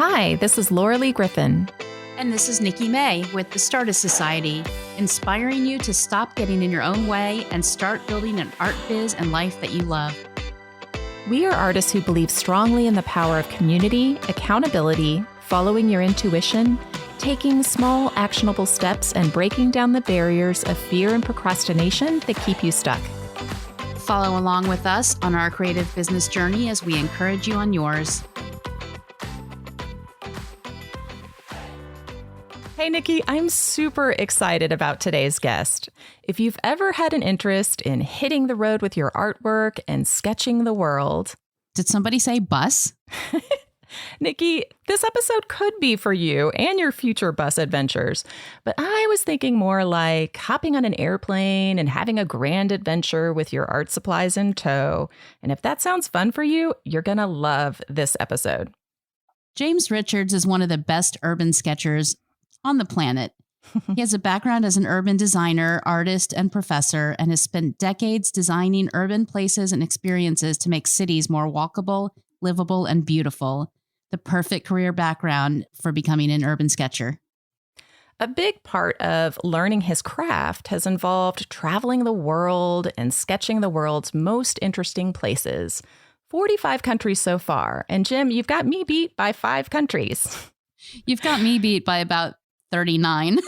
Hi, this is Laura Lee Griffin. And this is Nikki May with the Startist Society, inspiring you to stop getting in your own way and start building an art biz and life that you love. We are artists who believe strongly in the power of community, accountability, following your intuition, taking small, actionable steps, and breaking down the barriers of fear and procrastination that keep you stuck. Follow along with us on our creative business journey as we encourage you on yours. Hey, Nikki, I'm super excited about today's guest. If you've ever had an interest in hitting the road with your artwork and sketching the world... Did somebody say bus? Nikki, this episode could be for you and your future bus adventures, but I was thinking more like hopping on an airplane and having a grand adventure with your art supplies in tow. And if that sounds fun for you, you're going to love this episode. James Richards is one of the best urban sketchers on the planet. He has a background as an urban designer, artist, and professor, and has spent decades designing urban places and experiences to make cities more walkable, livable, and beautiful. The perfect career background for becoming an urban sketcher. A big part of learning his craft has involved traveling the world and sketching the world's most interesting places. 45 countries so far. And Jim, you've got me beat by 5 countries. You've got me beat by about 39.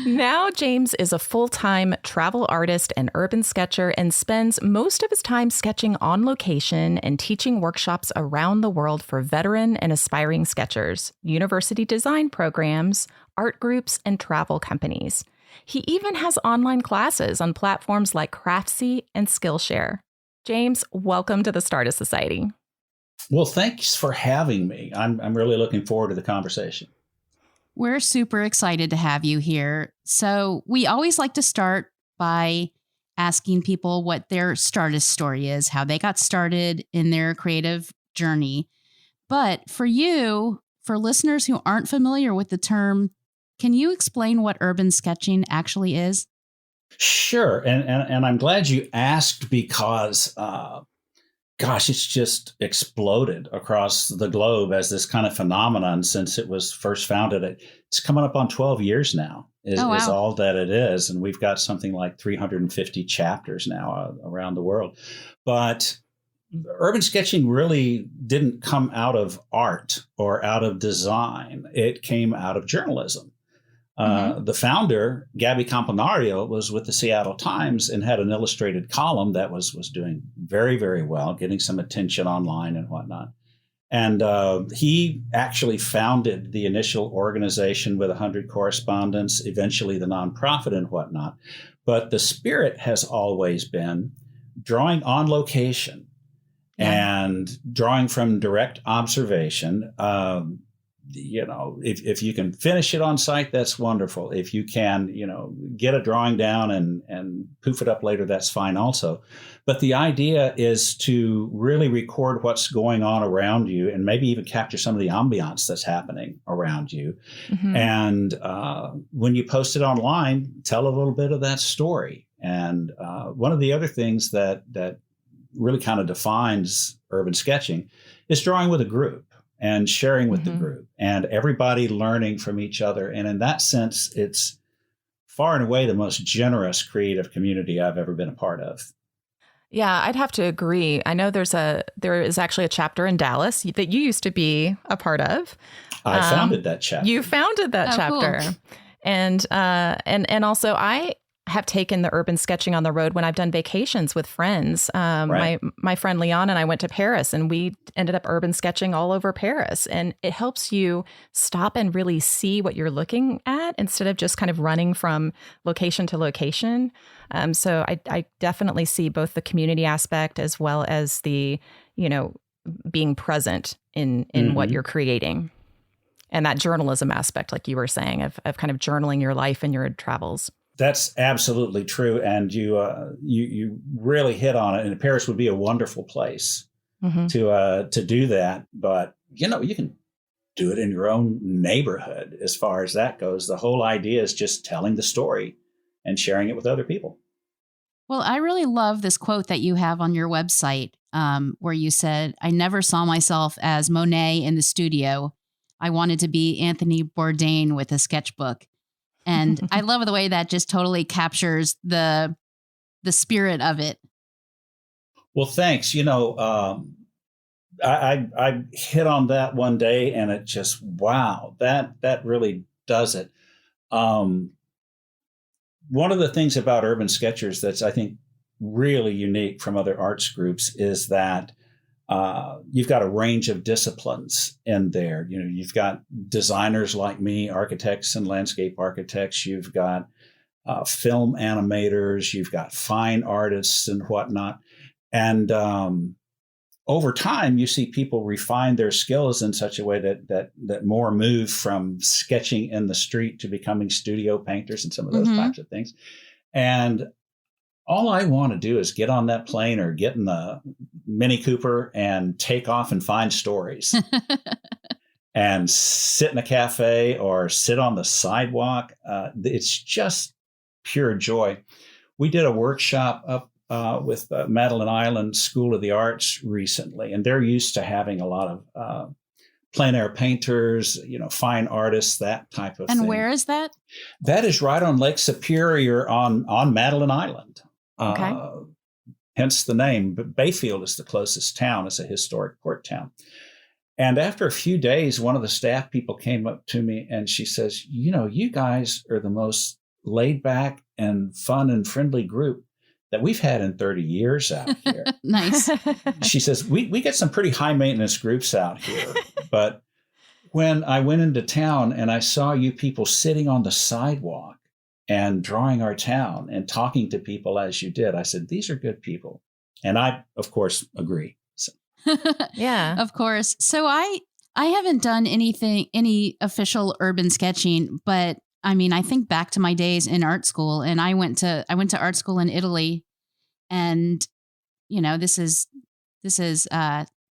Now, James is a full-time travel artist and urban sketcher and spends most of his time sketching on location and teaching workshops around the world for veteran and aspiring sketchers, university design programs, art groups, and travel companies. He even has online classes on platforms like Craftsy and Skillshare. James, welcome to the Startist Society. Well, thanks for having me. I'm really looking forward to the conversation. We're super excited to have you here. So we always like to start by asking people what their Startist story is, how they got started in their creative journey. But for you, for listeners who aren't familiar with the term, can you explain what urban sketching actually is? Sure. And I'm glad you asked because it's just exploded across the globe as this kind of phenomenon since it was first founded. It's coming up on 12 years now is all that it is. And we've got something like 350 chapters now around the world. But urban sketching really didn't come out of art or out of design. It came out of journalism. The founder, Gabby Campanario, was with the Seattle Times and had an illustrated column that was doing very, very well, getting some attention online and whatnot. And he actually founded the initial organization with 100 correspondents, eventually the nonprofit and whatnot. But the spirit has always been drawing on location and drawing from direct observation. If you can finish it on site, that's wonderful. If you can, get a drawing down and poof it up later, that's fine also. But the idea is to really record what's going on around you and maybe even capture some of the ambiance that's happening around you. Mm-hmm. And when you post it online, tell a little bit of that story. And one of the other things that really kind of defines urban sketching is drawing with a group and sharing with the group and everybody learning from each other. And in that sense, it's far and away the most generous creative community I've ever been a part of. Yeah, I'd have to agree. I know there is actually a chapter in Dallas that you used to be a part of. I founded that chapter. You founded that chapter. Cool. And also I have taken the urban sketching on the road when I've done vacations with friends. Right. My friend Leon and I went to Paris and we ended up urban sketching all over Paris. And it helps you stop and really see what you're looking at instead of just kind of running from location to location. So I definitely see both the community aspect as well as the, being present in what you're creating. And that journalism aspect, like you were saying, of kind of journaling your life and your travels. That's absolutely true. And you really hit on it. And Paris would be a wonderful place to do that. But, you can do it in your own neighborhood as far as that goes. The whole idea is just telling the story and sharing it with other people. Well, I really love this quote that you have on your website, where you said, "I never saw myself as Monet in the studio. I wanted to be Anthony Bourdain with a sketchbook." And I love the way that just totally captures the spirit of it. Well, thanks. I hit on that one day, and it just, wow, that really does it. One of the things about Urban Sketchers that's, I think, really unique from other arts groups is that you've got a range of disciplines in there. You've got designers like me, architects and landscape architects. You've got film animators. You've got fine artists and whatnot. And over time, you see people refine their skills in such a way that more move from sketching in the street to becoming studio painters and some of those types of things. And all I want to do is get on that plane or get in the Mini Cooper and take off and find stories and sit in a cafe or sit on the sidewalk. It's just pure joy. We did a workshop up with Madeline Island School of the Arts recently, and they're used to having a lot of plein air painters, fine artists, that type of thing. And where is that? That is right on Lake Superior on Madeline Island. Okay. Hence the name. But Bayfield is the closest town. It's a historic port town. And after a few days, one of the staff people came up to me and she says, you guys are the most laid back and fun and friendly group that we've had in 30 years out here. Nice. She says, we get some pretty high maintenance groups out here. But when I went into town and I saw you people sitting on the sidewalk and drawing our town and talking to people as you did, I said, these are good people. And I, of course, agree. So. Yeah, of course. So I haven't done any official urban sketching, but I mean, I think back to my days in art school, and I went to art school in Italy, and this is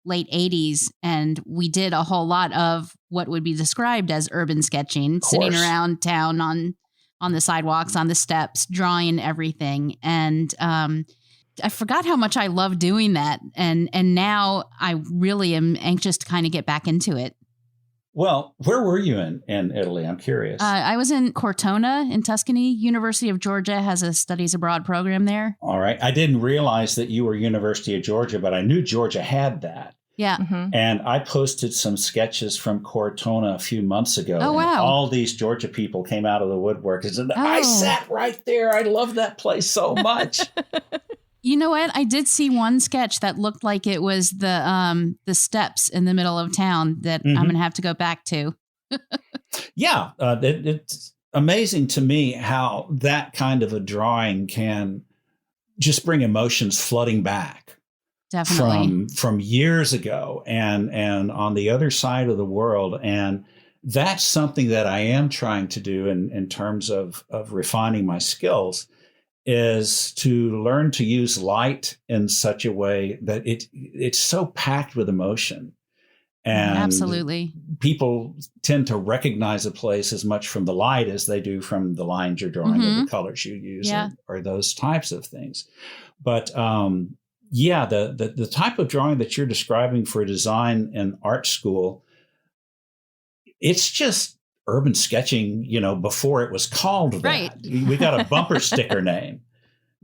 late 80s, and we did a whole lot of what would be described as urban sketching, sitting around town on the sidewalks, on the steps, drawing everything. And I forgot how much I love doing that. And now I really am anxious to kind of get back into it. Well, where were you in Italy? I'm curious. I was in Cortona in Tuscany. University of Georgia has a studies abroad program there. All right. I didn't realize that you were University of Georgia, but I knew Georgia had that. Yeah. Mm-hmm. And I posted some sketches from Cortona a few months ago. Oh, wow. All these Georgia people came out of the woodwork and said, I sat right there. I love that place so much. You know what? I did see one sketch that looked like it was the steps in the middle of town that I'm going to have to go back to. Yeah. It's amazing to me how that kind of a drawing can just bring emotions flooding back. Definitely. From years ago and on the other side of the world. And that's something that I am trying to do in terms of refining my skills, is to learn to use light in such a way that it's so packed with emotion. And absolutely, people tend to recognize a place as much from the light as they do from the lines you're drawing or the colors you use or those types of things. But yeah, the type of drawing that you're describing for design and art school, it's just urban sketching, before it was called that. Right. We got a bumper sticker name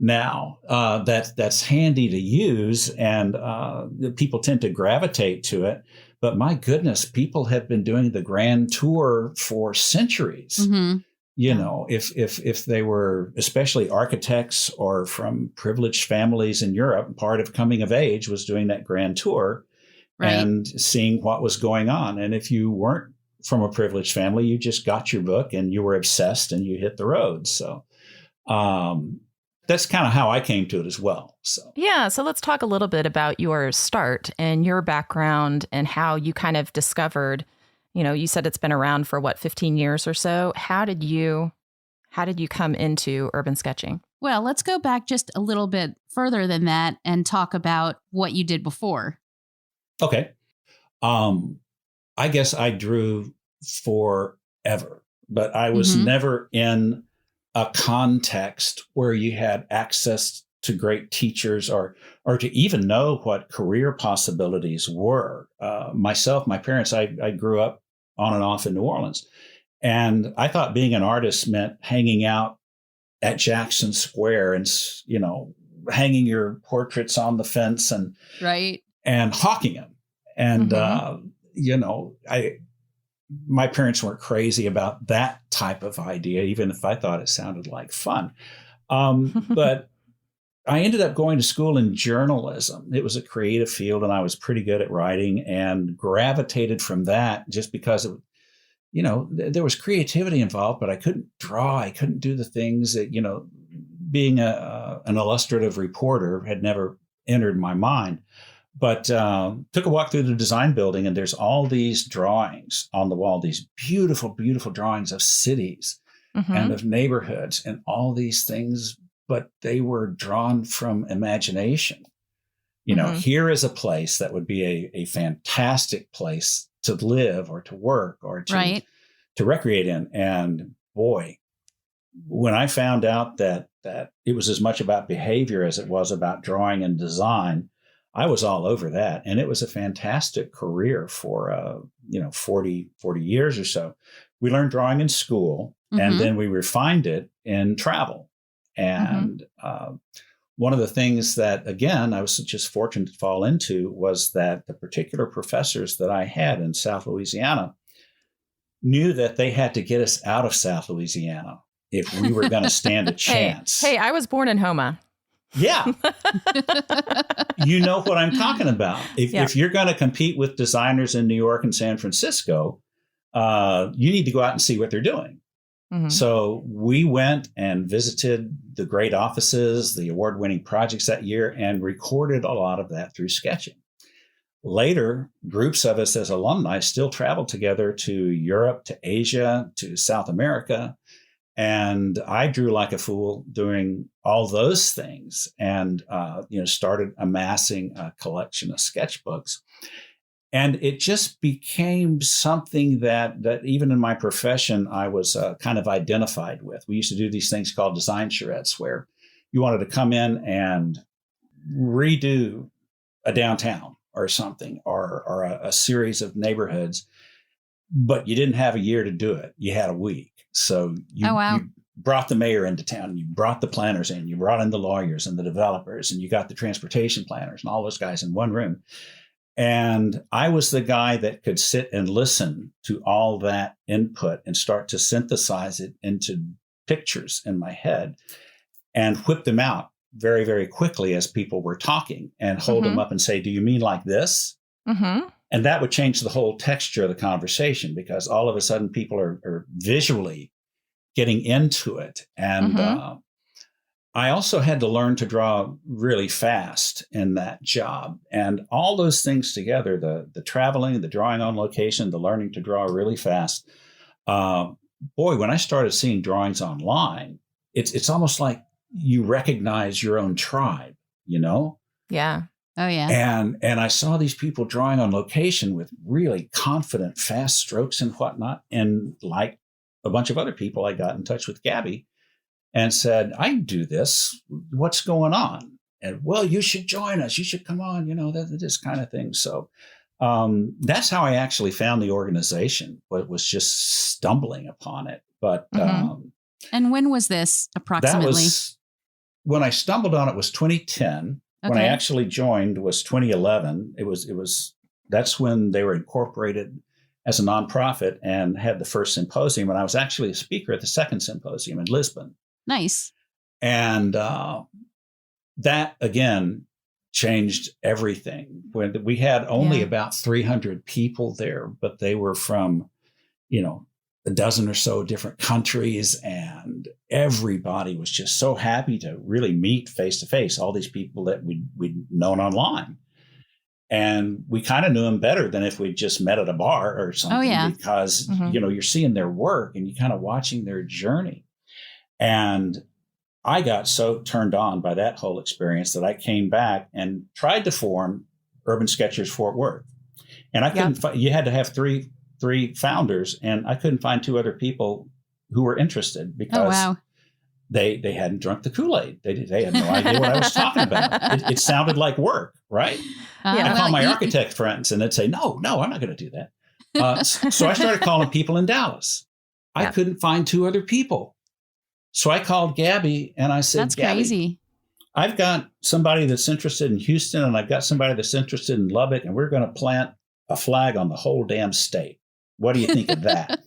now that's handy to use, and people tend to gravitate to it. But my goodness, people have been doing the grand tour for centuries. Mm-hmm. If they were especially architects or from privileged families in Europe, part of coming of age was doing that grand tour and seeing what was going on. And if you weren't from a privileged family, you just got your book and you were obsessed and you hit the road. So that's kind of how I came to it as well. So let's talk a little bit about your start and your background and how you kind of discovered. You said it's been around for 15 years or so. How did you come into urban sketching? Well, let's go back just a little bit further than that and talk about what you did before. Okay. I guess I drew forever, but I was never in a context where you had access to great teachers or to even know what career possibilities were. My parents, I grew up on and off in New Orleans. And I thought being an artist meant hanging out at Jackson Square and, hanging your portraits on the fence and hawking them. And, my parents weren't crazy about that type of idea, even if I thought it sounded like fun. But I ended up going to school in journalism. It was a creative field, and I was pretty good at writing and gravitated from that just because there was creativity involved, but I couldn't draw. I couldn't do the things that, being an illustrative reporter had never entered my mind. But took a walk through the design building, and there's all these drawings on the wall, these beautiful, beautiful drawings of cities and of neighborhoods and all these things, but they were drawn from imagination. Here is a place that would be a fantastic place to live or to work or to recreate in. And boy, when I found out that it was as much about behavior as it was about drawing and design, I was all over that. And it was a fantastic career for, 40 years or so. We learned drawing in school, and then we refined it in travel. And one of the things that, again, I was just fortunate to fall into was that the particular professors that I had in South Louisiana knew that they had to get us out of South Louisiana if we were going to stand a chance. Hey, I was born in Houma. Yeah. You know what I'm talking about. If you're going to compete with designers in New York and San Francisco, you need to go out and see what they're doing. So we went and visited the great offices, the award-winning projects that year, and recorded a lot of that through sketching. Later, groups of us as alumni still traveled together to Europe, to Asia, to South America. And I drew like a fool doing all those things and, started amassing a collection of sketchbooks. And it just became something that even in my profession, I was kind of identified with. We used to do these things called design charades, where you wanted to come in and redo a downtown or something, or a series of neighborhoods, but you didn't have a year to do it. You had a week. So you brought the mayor into town, you brought the planners in, you brought in the lawyers and the developers, and you got the transportation planners and all those guys in one room. And I was the guy that could sit and listen to all that input and start to synthesize it into pictures in my head and whip them out very, very quickly as people were talking and hold them up and say, do you mean like this? And that would change the whole texture of the conversation, because all of a sudden people are visually getting into it. And I also had to learn to draw really fast in that job. And all those things together, the traveling, the drawing on location, the learning to draw really fast. When I started seeing drawings online, it's almost like you recognize your own tribe, Yeah. Oh, yeah. And I saw these people drawing on location with really confident, fast strokes and whatnot. And like a bunch of other people, I got in touch with Gabby and said, I do this. What's going on? And, well, you should join us. You should come on, this kind of thing. So that's how I actually found the organization, but was just stumbling upon it. But and when was this approximately? When I stumbled on it was 2010. Okay. When I actually joined was 2011. That's when they were incorporated as a nonprofit and had the first symposium. And I was actually a speaker at the second symposium in Lisbon. Nice. And that, again, changed everything. When we had only about 300 people there, but they were from, a dozen or so different countries, and everybody was just so happy to really meet face to face all these people that we'd known online. And we kind of knew them better than if we just met at a bar or something, because, you're seeing their work and you're kind of watching their journey. And I got so turned on by that whole experience that I came back and tried to form Urban Sketchers Fort Worth. And I couldn't you had to have three three founders, and I couldn't find two other people who were interested because They hadn't drunk the Kool-Aid. They had no idea what I was talking about. It sounded like work, right? I call my architect friends and they'd say, no, I'm not going to do that. So I started calling people in Dallas. I couldn't find 2 other people. So I called Gabby and I said, that's crazy. I've got somebody that's interested in Houston and I've got somebody that's interested in Lubbock, and we're going to plant a flag on the whole damn state. What do you think of that?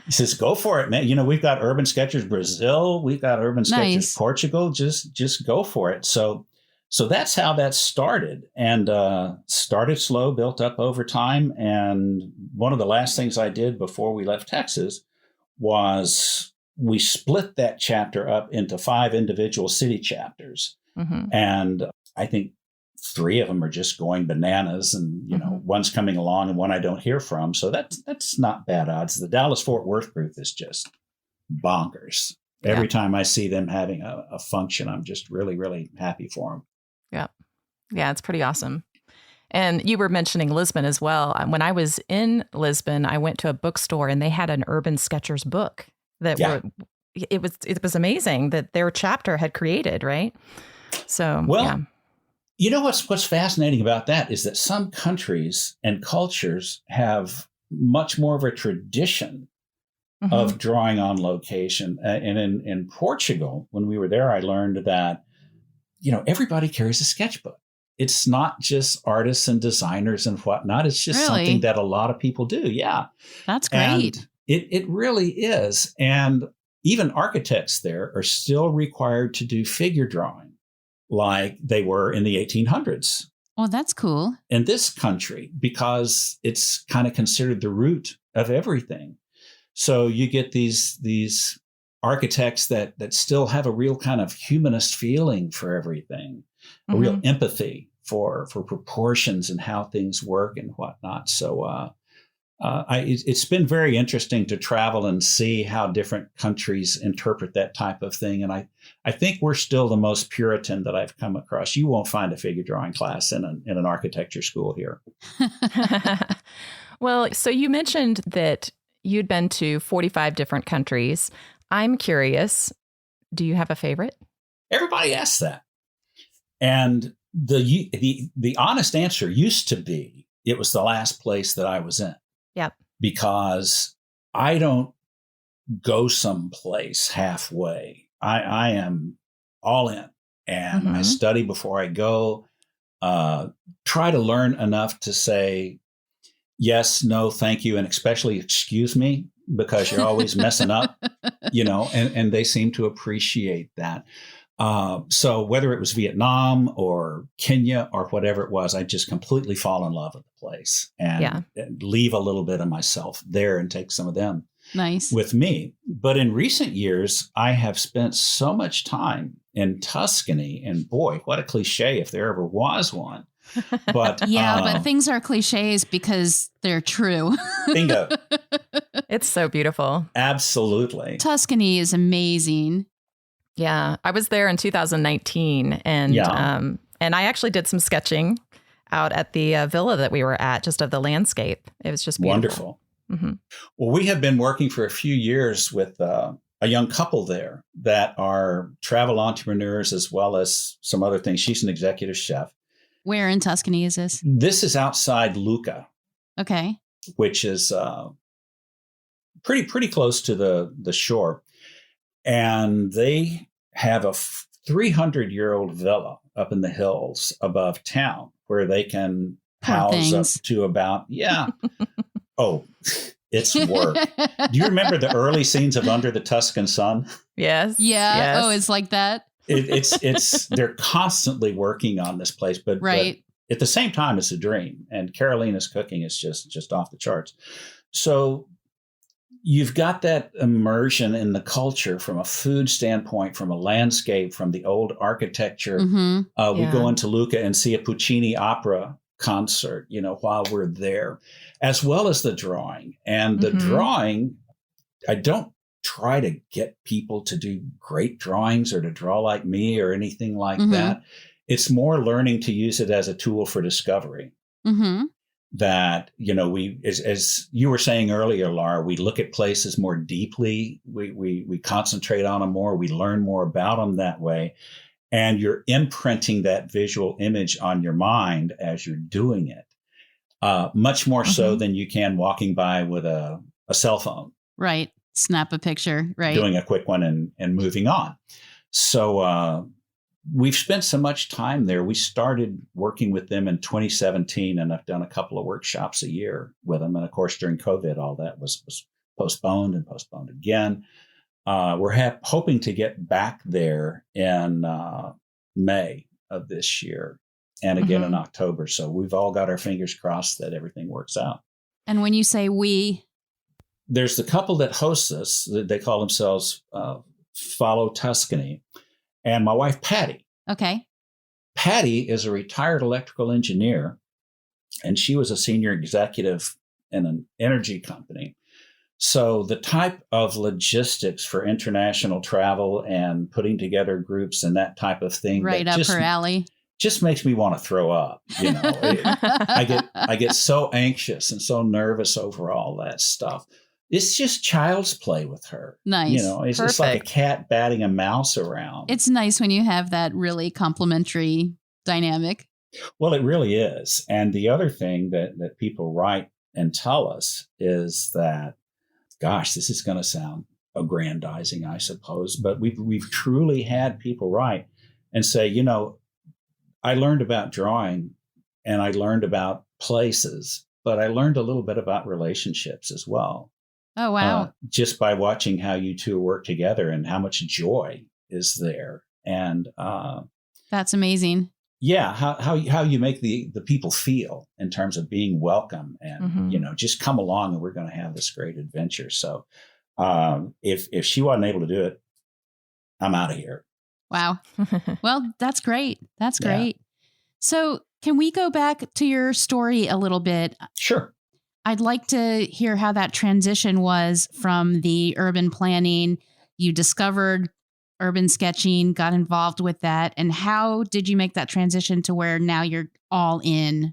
He says, go for it, man. You know, we've got Urban Sketchers Brazil. We've got Urban Sketchers Portugal. Just go for it. So that's how that started, and started slow, built up over time. And one of the last things I did before we left Texas was we split that chapter up into 5 individual city chapters. Mm-hmm. And I think 3 of them are just going bananas, and you know, one's coming along and one I don't hear from. So that's not bad odds. The Dallas-Fort Worth group is just bonkers. Every time I see them having a function, I'm just really, really happy for them. Yeah, it's pretty awesome. And you were mentioning Lisbon as well. When I was in Lisbon, I went to a bookstore and they had an Urban Sketchers book that it was amazing that their chapter had created, right? So, you know what's fascinating about that is that some countries and cultures have much more of a tradition of drawing on location. And in Portugal, when we were there, I learned that, you know, everybody carries a sketchbook. It's not just artists and designers and whatnot. It's just something that a lot of people do. Yeah. That's great. And it really is. And even architects there are still required to do figure drawing like they were in the 1800s. Oh, that's cool. In this country, because it's kind of considered the root of everything. So you get these architects that still have a real kind of humanist feeling for everything, a real empathy for proportions and how things work and whatnot. So it's been very interesting to travel and see how different countries interpret that type of thing. And I think we're still the most Puritan that I've come across. You won't find a figure drawing class in an architecture school here. Well, so you mentioned that you'd been to 45 different countries. I'm curious, do you have a favorite? Everybody asks that. And the honest answer used to be, it was the last place that I was in. Yep. Because I don't go someplace halfway. I am all in, and I study before I go, try to learn enough to say yes, no, thank you, and especially excuse me, because you're always messing up, you know, and they seem to appreciate that. So whether it was Vietnam or Kenya or whatever it was, I just completely fall in love with the place and leave a little bit of myself there and take some of them with me. But in recent years, I have spent so much time in Tuscany, and boy, what a cliche if there ever was one. But but things are cliches because they're true. Bingo. It's so beautiful. Absolutely. Tuscany is amazing. Yeah, I was there in 2019, and I actually did some sketching out at the villa that we were at, just of the landscape. It was just beautiful. Wonderful. Well, we have been working for a few years with a young couple there that are travel entrepreneurs as well as some other things. She's an executive chef. Where in Tuscany is this? This is outside Lucca. Okay. Which is pretty close to the shore. And they have a 300-year-old villa up in the hills above town where they can house up to about, oh, it's work. Do you remember the early scenes of Under the Tuscan Sun? Yes. Yeah. Yes. Oh, it's like that. They're constantly working on this place, but at the same time, it's a dream. And Carolina's cooking is just off the charts. So you've got that immersion in the culture from a food standpoint, from a landscape, from the old architecture. We go into Lucca and see a Puccini opera concert, you know, while we're there, as well as the drawing. And the drawing, I don't try to get people to do great drawings or to draw like me or anything like that. It's more learning to use it as a tool for discovery. that, as you were saying earlier, Laura, we look at places more deeply. We concentrate on them more. We learn more about them that way. And you're imprinting that visual image on your mind as you're doing it, much more so than you can walking by with a cell phone. Right. Snap a picture. Right. Doing a quick one and moving on. So we've spent so much time there. We started working with them in 2017, and I've done a couple of workshops a year with them. And of course, during COVID, all that was postponed and postponed again. We're hoping to get back there in May of this year and again in October. So we've all got our fingers crossed that everything works out. And when you say we, there's the couple that hosts us. They call themselves Follow Tuscany, and my wife, Patty. Okay. Patty is a retired electrical engineer, and she was a senior executive in an energy company. So the type of logistics for international travel and putting together groups and that type of thing, right up her alley, just makes me want to throw up. I get so anxious and so nervous over all that stuff. It's just child's play with her. Nice. It's just like a cat batting a mouse around. It's nice when you have that really complementary dynamic. Well, it really is. And the other thing that people write and tell us is that, gosh, this is going to sound aggrandizing, I suppose, but we've truly had people write and say, I learned about drawing and I learned about places, but I learned a little bit about relationships as well. Oh, wow. Just by watching how you two work together and how much joy is there. And that's amazing. Yeah. How you make the people feel in terms of being welcome and, just come along and we're going to have this great adventure. So if she wasn't able to do it, I'm out of here. Wow. Well, that's great. That's great. Yeah. So can we go back to your story a little bit? Sure. I'd like to hear how that transition was from the urban planning. You discovered urban sketching, got involved with that. And how did you make that transition to where now you're all in?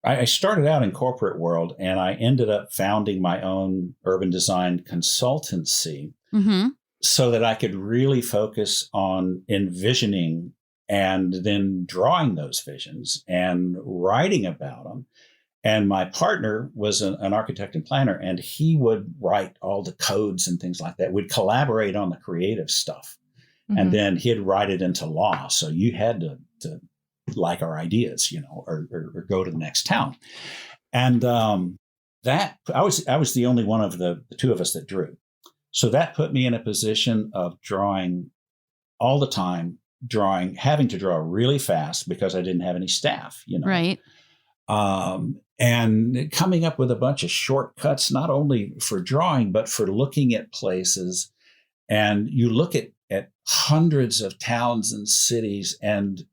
I started out in corporate world and I ended up founding my own urban design consultancy so that I could really focus on envisioning and then drawing those visions and writing about them. And my partner was an architect and planner, and he would write all the codes and things like that. We'd collaborate on the creative stuff. And then he'd write it into law. So you had to like our ideas, or go to the next town. And that I was the only one of the two of us that drew. So that put me in a position of drawing all the time, having to draw really fast because I didn't have any staff, Right. And coming up with a bunch of shortcuts, not only for drawing, but for looking at places. And you look at hundreds of towns and cities and,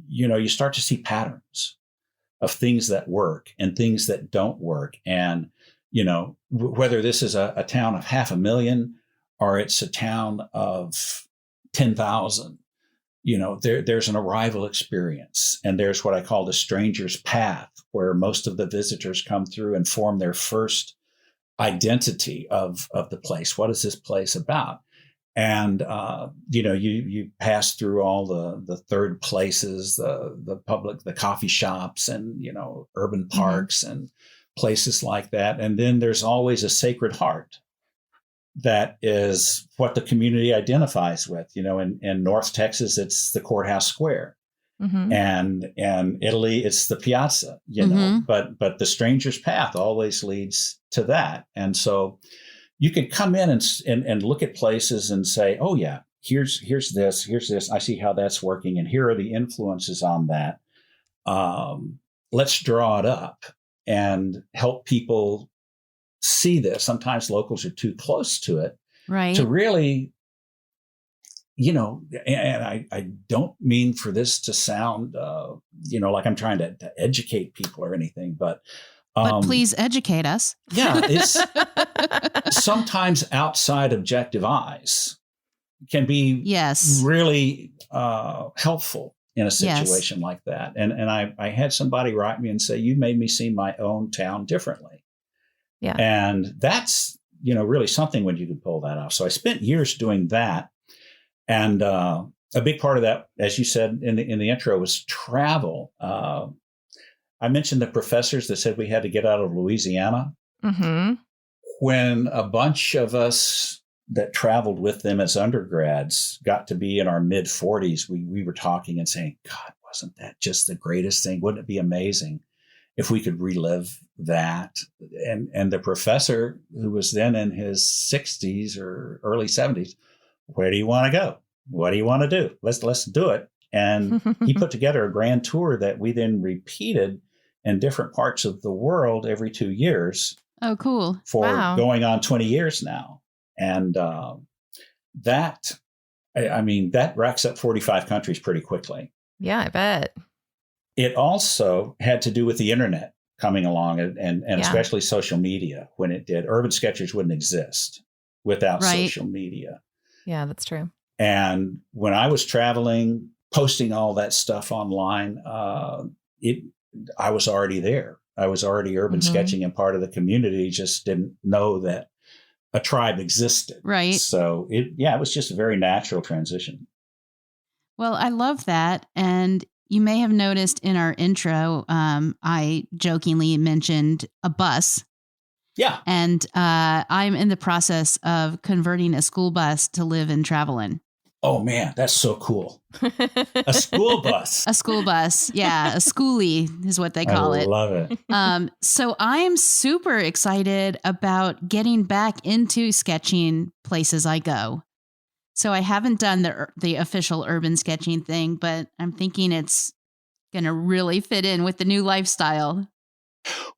you start to see patterns of things that work and things that don't work. And, whether this is a town of 500,000 or it's a town of 10,000, there's an arrival experience, and there's what I call the stranger's path, where most of the visitors come through and form their first identity of the place. What is this place about? And, you pass through all the third places, the public, the coffee shops and, urban parks and places like that. And then there's always a Sacred Heart. That is what the community identifies with. In North Texas, it's the Courthouse Square, and Italy, it's the Piazza. But the stranger's path always leads to that. And so you can come in and look at places and say, oh yeah, here's this. I see how that's working, and here are the influences on that. Let's draw it up and help people see this. Sometimes locals are too close to it, right? To really, and I don't mean for this to sound, like I'm trying to educate people or anything, but please educate us. Yeah, it's sometimes outside objective eyes can be really helpful. in a situation like that. And I had somebody write me and say, you made me see my own town differently. Yeah. And that's, really something when you can pull that off. So I spent years doing that. And a big part of that, as you said in the intro, was travel. I mentioned the professors that said we had to get out of Louisiana. Mm-hmm. When a bunch of us that traveled with them as undergrads got to be in our mid 40s, we were talking and saying, God, wasn't that just the greatest thing? Wouldn't it be amazing if we could relive that? And the professor, who was then in his 60s or early 70s, where do you want to go? What do you want to do? Let's do it. And he put together a grand tour that we then repeated in different parts of the world every 2 years. Oh, cool. For going on 20 years now. And that racks up 45 countries pretty quickly. Yeah, I bet. It also had to do with the internet coming along and especially social media. When it did, Urban Sketchers wouldn't exist without social media. Yeah, that's true. And when I was traveling, posting all that stuff online, I was already there. I was already urban sketching and part of the community, just didn't know that a tribe existed. Right. So it was just a very natural transition. Well, I love that. And you may have noticed in our intro, I jokingly mentioned a bus. Yeah. And I'm in the process of converting a school bus to live and travel in. Oh, man, that's so cool. A school bus. A school bus. Yeah. A schoolie is what they call it. I love it. So I am super excited about getting back into sketching places I go. So I haven't done the official urban sketching thing, but I'm thinking it's going to really fit in with the new lifestyle.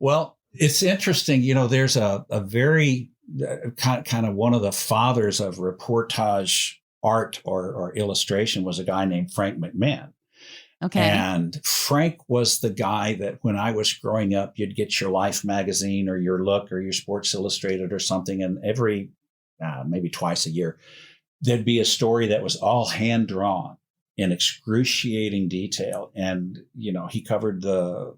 Well, it's interesting. There's a very kind of one of the fathers of reportage art or illustration was a guy named Frank Mcmahon. Okay. And Frank was the guy that when I was growing up, you'd get your Life magazine or your Look or your Sports Illustrated or something. And every, maybe twice a year, there'd be a story that was all hand drawn in excruciating detail. And, he covered the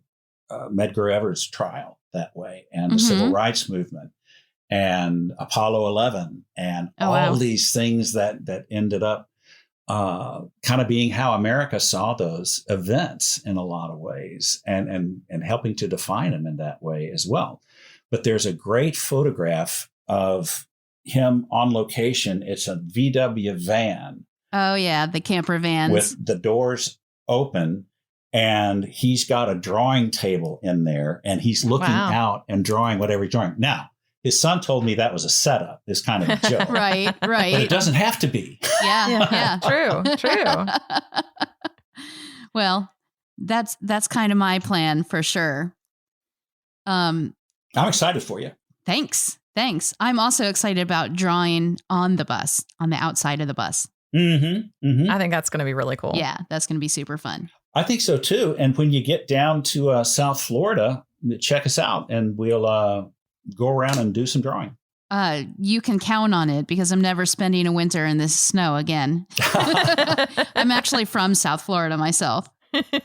Medgar Evers trial that way and the civil rights movement and Apollo 11 and all these things that ended up kind of being how America saw those events in a lot of ways and helping to define them in that way as well. But there's a great photograph of him on location. It's a VW van. Oh, yeah. The camper vans. With the doors open. And he's got a drawing table in there and he's looking out and drawing whatever he's drawing. Now, his son told me that was a setup. It's kind of a joke. Right. But it doesn't have to be. Yeah. True. Well, that's kind of my plan for sure. I'm excited for you. Thanks. I'm also excited about drawing on the bus, on the outside of the bus. I think that's going to be really cool. Yeah, that's going to be super fun. I think so, too. And when you get down to South Florida, check us out and we'll go around and do some drawing. You can count on it because I'm never spending a winter in this snow again. I'm actually from South Florida myself.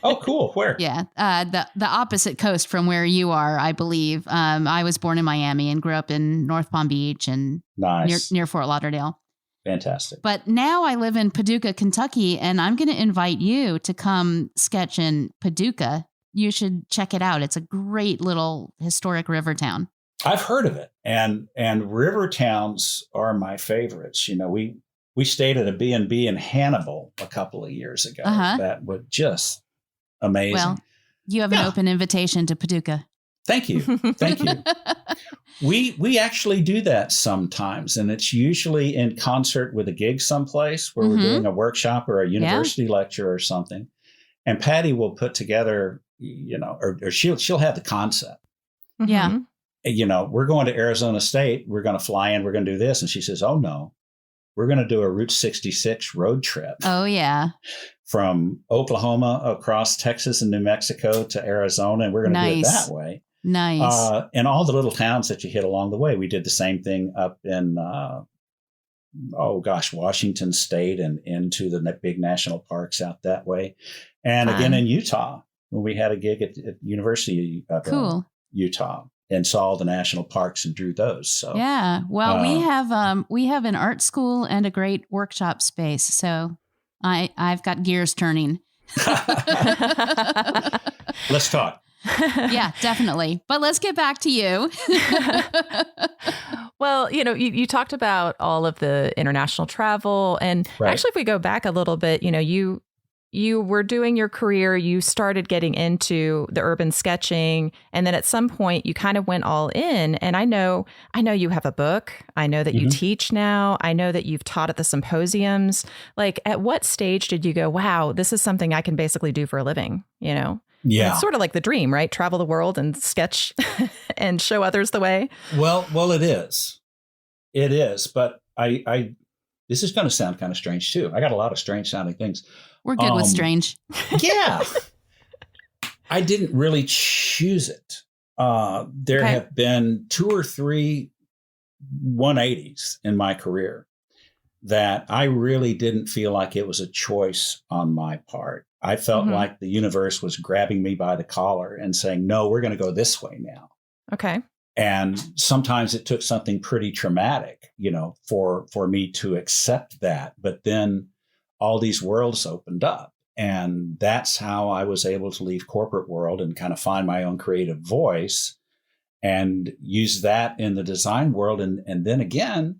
Oh, cool. Where? Yeah. The opposite coast from where you are, I believe. I was born in Miami and grew up in North Palm Beach and near Fort Lauderdale. Fantastic. But now I live in Paducah, Kentucky, and I'm going to invite you to come sketch in Paducah. You should check it out. It's a great little historic river town. I've heard of it. And river towns are my favorites. We stayed at a B&B in Hannibal a couple of years ago. That was just amazing. Well, you have an open invitation to Paducah. Thank you. We actually do that sometimes, and it's usually in concert with a gig someplace where we're doing a workshop or a university lecture or something. And Patty will put together, or she'll have the concept. Yeah. We're going to Arizona State. We're going to fly in. We're going to do this. And she says, oh, no, we're going to do a Route 66 road trip. Oh, yeah. From Oklahoma across Texas and New Mexico to Arizona. And we're going to do it that way. Nice. And all the little towns that you hit along the way. We did the same thing up in Washington State and into the big national parks out that way. And Fun. Again in Utah, when we had a gig at University of Utah, and saw all the national parks and drew those. So yeah, well, we have an art school and a great workshop space. So I've got gears turning. Let's talk. Yeah, definitely. But let's get back to you. Well, you talked about all of the international travel. And actually, if we go back a little bit, you were doing your career, you started getting into the urban sketching. And then at some point you kind of went all in. And I know you have a book. I know that you teach now. I know that you've taught at the symposiums. Like, at what stage did you go, wow, this is something I can basically do for a living, Yeah. And it's sort of like the dream, right? Travel the world and sketch and show others the way. Well, it is. It is. But this is going to sound kind of strange too. I got a lot of strange sounding things. We're good with strange. Yeah. I didn't really choose it. There have been 2 or 3 180s in my career that I really didn't feel like it was a choice on my part. I felt like the universe was grabbing me by the collar and saying, no, we're going to go this way now. Okay. And sometimes it took something pretty traumatic, for me to accept that. But then all these worlds opened up. And that's how I was able to leave corporate world and kind of find my own creative voice and use that in the design world. And then again,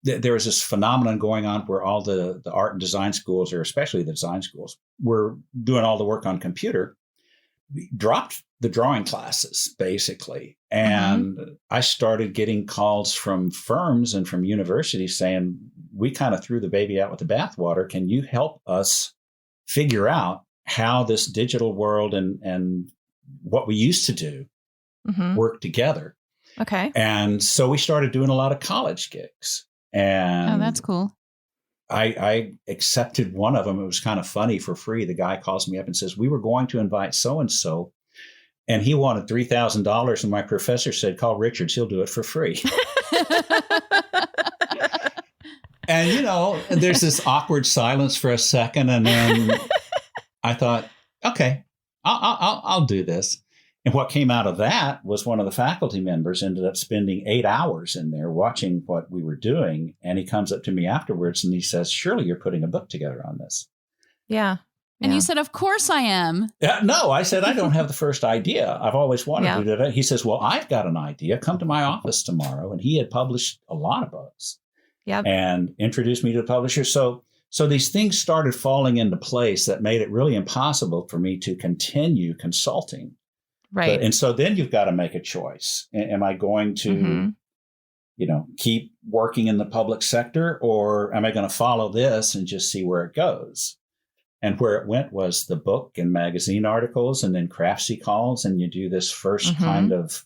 there was this phenomenon going on where all the art and design schools, or especially the design schools, were doing all the work on computer. We dropped the drawing classes, basically. And I started getting calls from firms and from universities saying, we kind of threw the baby out with the bathwater. Can you help us figure out how this digital world and what we used to do work together? Okay. And so we started doing a lot of college gigs. And that's cool. I accepted one of them. It was kind of funny, for free. The guy calls me up and says, we were going to invite so-and-so, and he wanted $3,000. And my professor said, call Richards. He'll do it for free. And, there's this awkward silence for a second. And then I thought, okay, I'll do this. And what came out of that was one of the faculty members ended up spending 8 hours in there watching what we were doing. And he comes up to me afterwards and he says, surely you're putting a book together on this. Yeah. And you said, of course I am. No, I said, I don't have the first idea. I've always wanted to do that. He says, well, I've got an idea. Come to my office tomorrow. And he had published a lot of books and introduced me to the publisher. So these things started falling into place that made it really impossible for me to continue consulting. Right. And so then you've got to make a choice. Am I going to, keep working in the public sector, or am I going to follow this and just see where it goes? And where it went was the book and magazine articles, and then Craftsy calls, and you do this first kind of,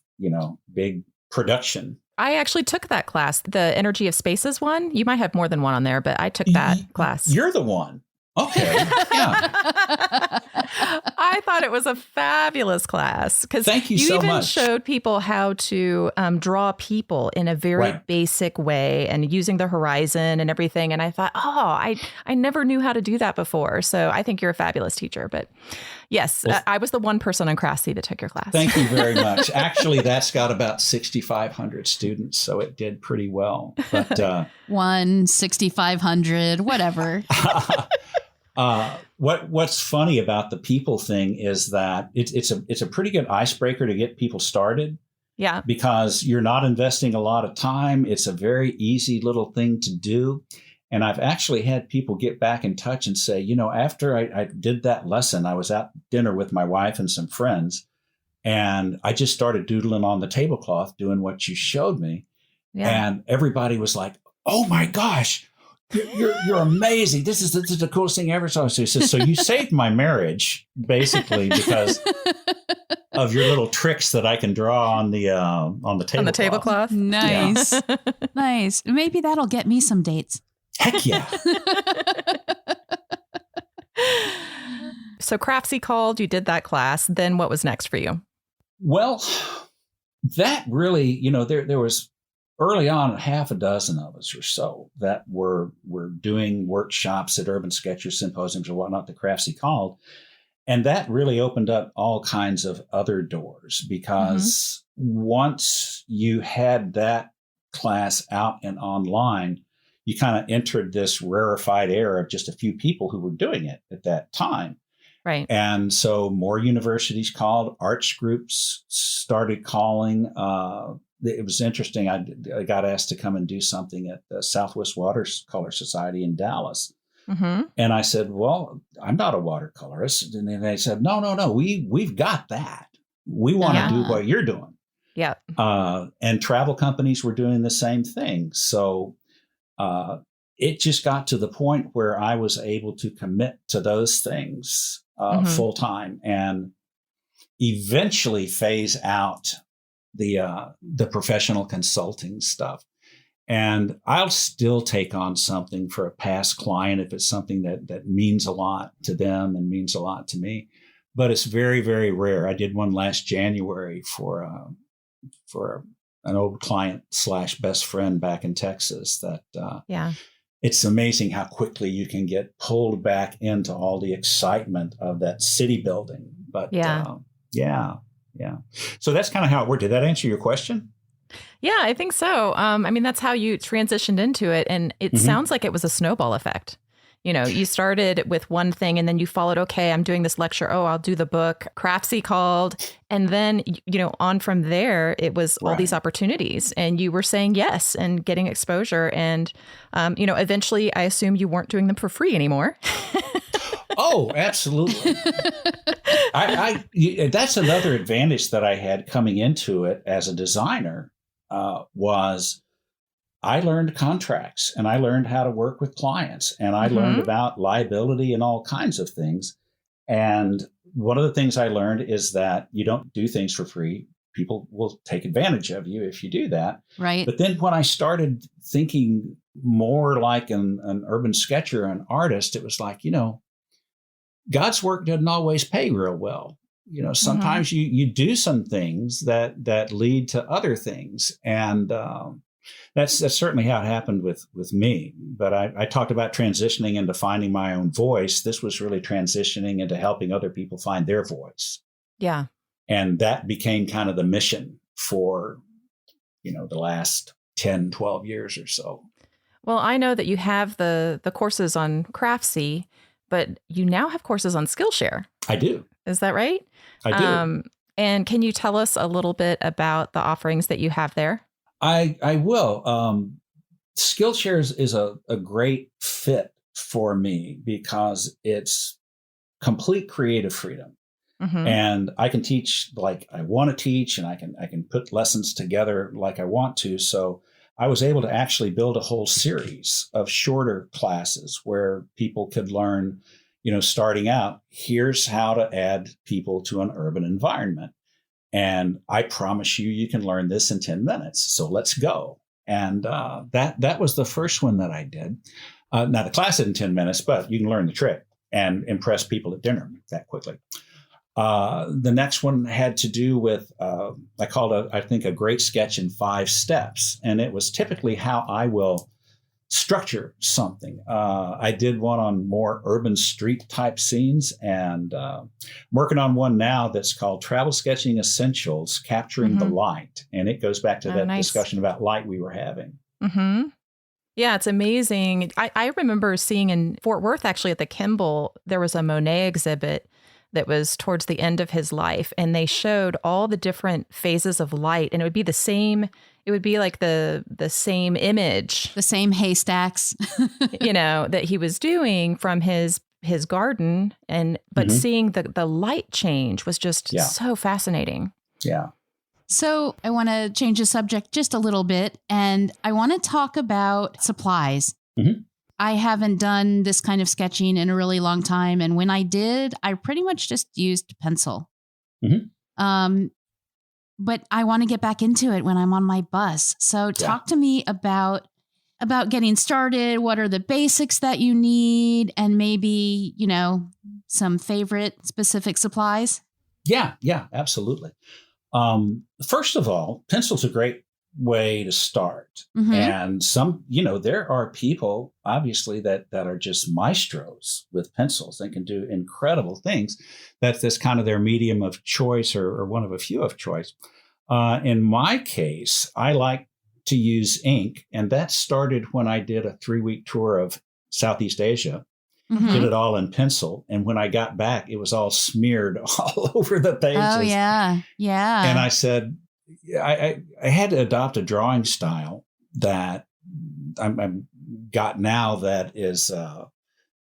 big production. I actually took that class, the Energy of Spaces one. You might have more than one on there, but I took that class. You're the one. Okay. Yeah. I thought it was a fabulous class because Thank you so even much. showed people how to draw people in a very basic way and using the horizon and everything. And I thought, I never knew how to do that before. So I think you're a fabulous teacher. But yes, I was the one person on Craftsy that took your class. Thank you very much. Actually, that's got about 6,500 students, so it did pretty well. But 6,500, whatever. What's funny about the people thing is that it's a pretty good icebreaker to get people started. Yeah. Because you're not investing a lot of time. It's a very easy little thing to do. And I've actually had people get back in touch and say, after I did that lesson, I was at dinner with my wife and some friends, and I just started doodling on the tablecloth, doing what you showed me. Yeah. And everybody was like, oh my gosh, you're amazing. This is the coolest thing ever. So he says, so you saved my marriage, basically, because of your little tricks that I can draw on the tablecloth. On the tablecloth. Nice. Yeah. Nice. Maybe that'll get me some dates. Heck yeah. So Craftsy called, you did that class. Then what was next for you? Well, that really, there was early on, half a dozen of us or so that were doing workshops at Urban Sketchers Symposiums or whatnot, the Craftsy called. And that really opened up all kinds of other doors, because once you had that class out and online, you kind of entered this rarefied era of just a few people who were doing it at that time. Right. And so more universities called, arts groups started calling. It was interesting. I got asked to come and do something at the Southwest Watercolor Society in Dallas. Mm-hmm. And I said, well, I'm not a watercolorist. And then they said, no, we've got that. We want to do what you're doing. Yeah. And travel companies were doing the same thing. So it just got to the point where I was able to commit to those things full time, and eventually phase out the professional consulting stuff. And I'll still take on something for a past client if it's something that means a lot to them and means a lot to me. But it's very, very rare. I did one last January for an old client / best friend back in Texas. It's amazing how quickly you can get pulled back into all the excitement of that city building. But yeah. So that's kind of how it worked. Did that answer your question? Yeah, I think so. I mean, that's how you transitioned into it. And it sounds like it was a snowball effect. You know, you started with one thing and then you followed, okay, I'm doing this lecture. Oh, I'll do the book. Craftsy called. And then, on from there, it was all these opportunities and you were saying yes and getting exposure. And, eventually I assume you weren't doing them for free anymore. Oh, absolutely. That's another advantage that I had coming into it as a designer, was I learned contracts and I learned how to work with clients, and I learned about liability and all kinds of things. And one of the things I learned is that you don't do things for free. People will take advantage of you if you do that. Right. But then when I started thinking more like an urban sketcher, an artist, it was like, God's work doesn't always pay real well. Sometimes you do some things that lead to other things. And that's certainly how it happened with me. But I talked about transitioning into finding my own voice. This was really transitioning into helping other people find their voice. Yeah. And that became kind of the mission for, the last 10, 12 years or so. Well, I know that you have the courses on Craftsy, but you now have courses on Skillshare. I do. Is that right? I do. And can you tell us a little bit about the offerings that you have there? I will. Skillshare is a great fit for me because it's complete creative freedom. And I can teach like I want to teach, and I can put lessons together like I want to. So I was able to actually build a whole series of shorter classes where people could learn, starting out, here's how to add people to an urban environment. And I promise you can learn this in 10 minutes. So let's go. And that was the first one that I did. Now the class in 10 minutes, but you can learn the trick and impress people at dinner that quickly. The next one had to do with, I called a great sketch in 5 steps. And it was typically how I will structure something. I did one on more urban street type scenes, and I'm working on one now that's called Travel Sketching Essentials, Capturing the Light. And it goes back to that discussion about light we were having. Yeah, it's amazing. I remember seeing in Fort Worth, actually at the Kimball, there was a Monet exhibit that was towards the end of his life. And they showed all the different phases of light. And it would be the same. It would be like the same image. The same haystacks. That he was doing from his garden. But seeing the light change was just so fascinating. Yeah. So I want to change the subject just a little bit. And I want to talk about supplies. I haven't done this kind of sketching in a really long time. And when I did, I pretty much just used pencil. But I want to get back into it when I'm on my bus. So talk to me about getting started. What are the basics that you need? And maybe, some favorite specific supplies? Yeah, absolutely. First of all, pencil's a great way to start. Mm-hmm. And some, there are people obviously that are just maestros with pencils and can do incredible things. That's kind of their medium of choice or one of a few of choice. In my case, I like to use ink, and that started when I did a 3-week tour of Southeast Asia. Mm-hmm. Did it all in pencil. And when I got back, it was all smeared all over the pages. Oh, yeah. Yeah. And I said, I had to adopt a drawing style that I'm got now that is,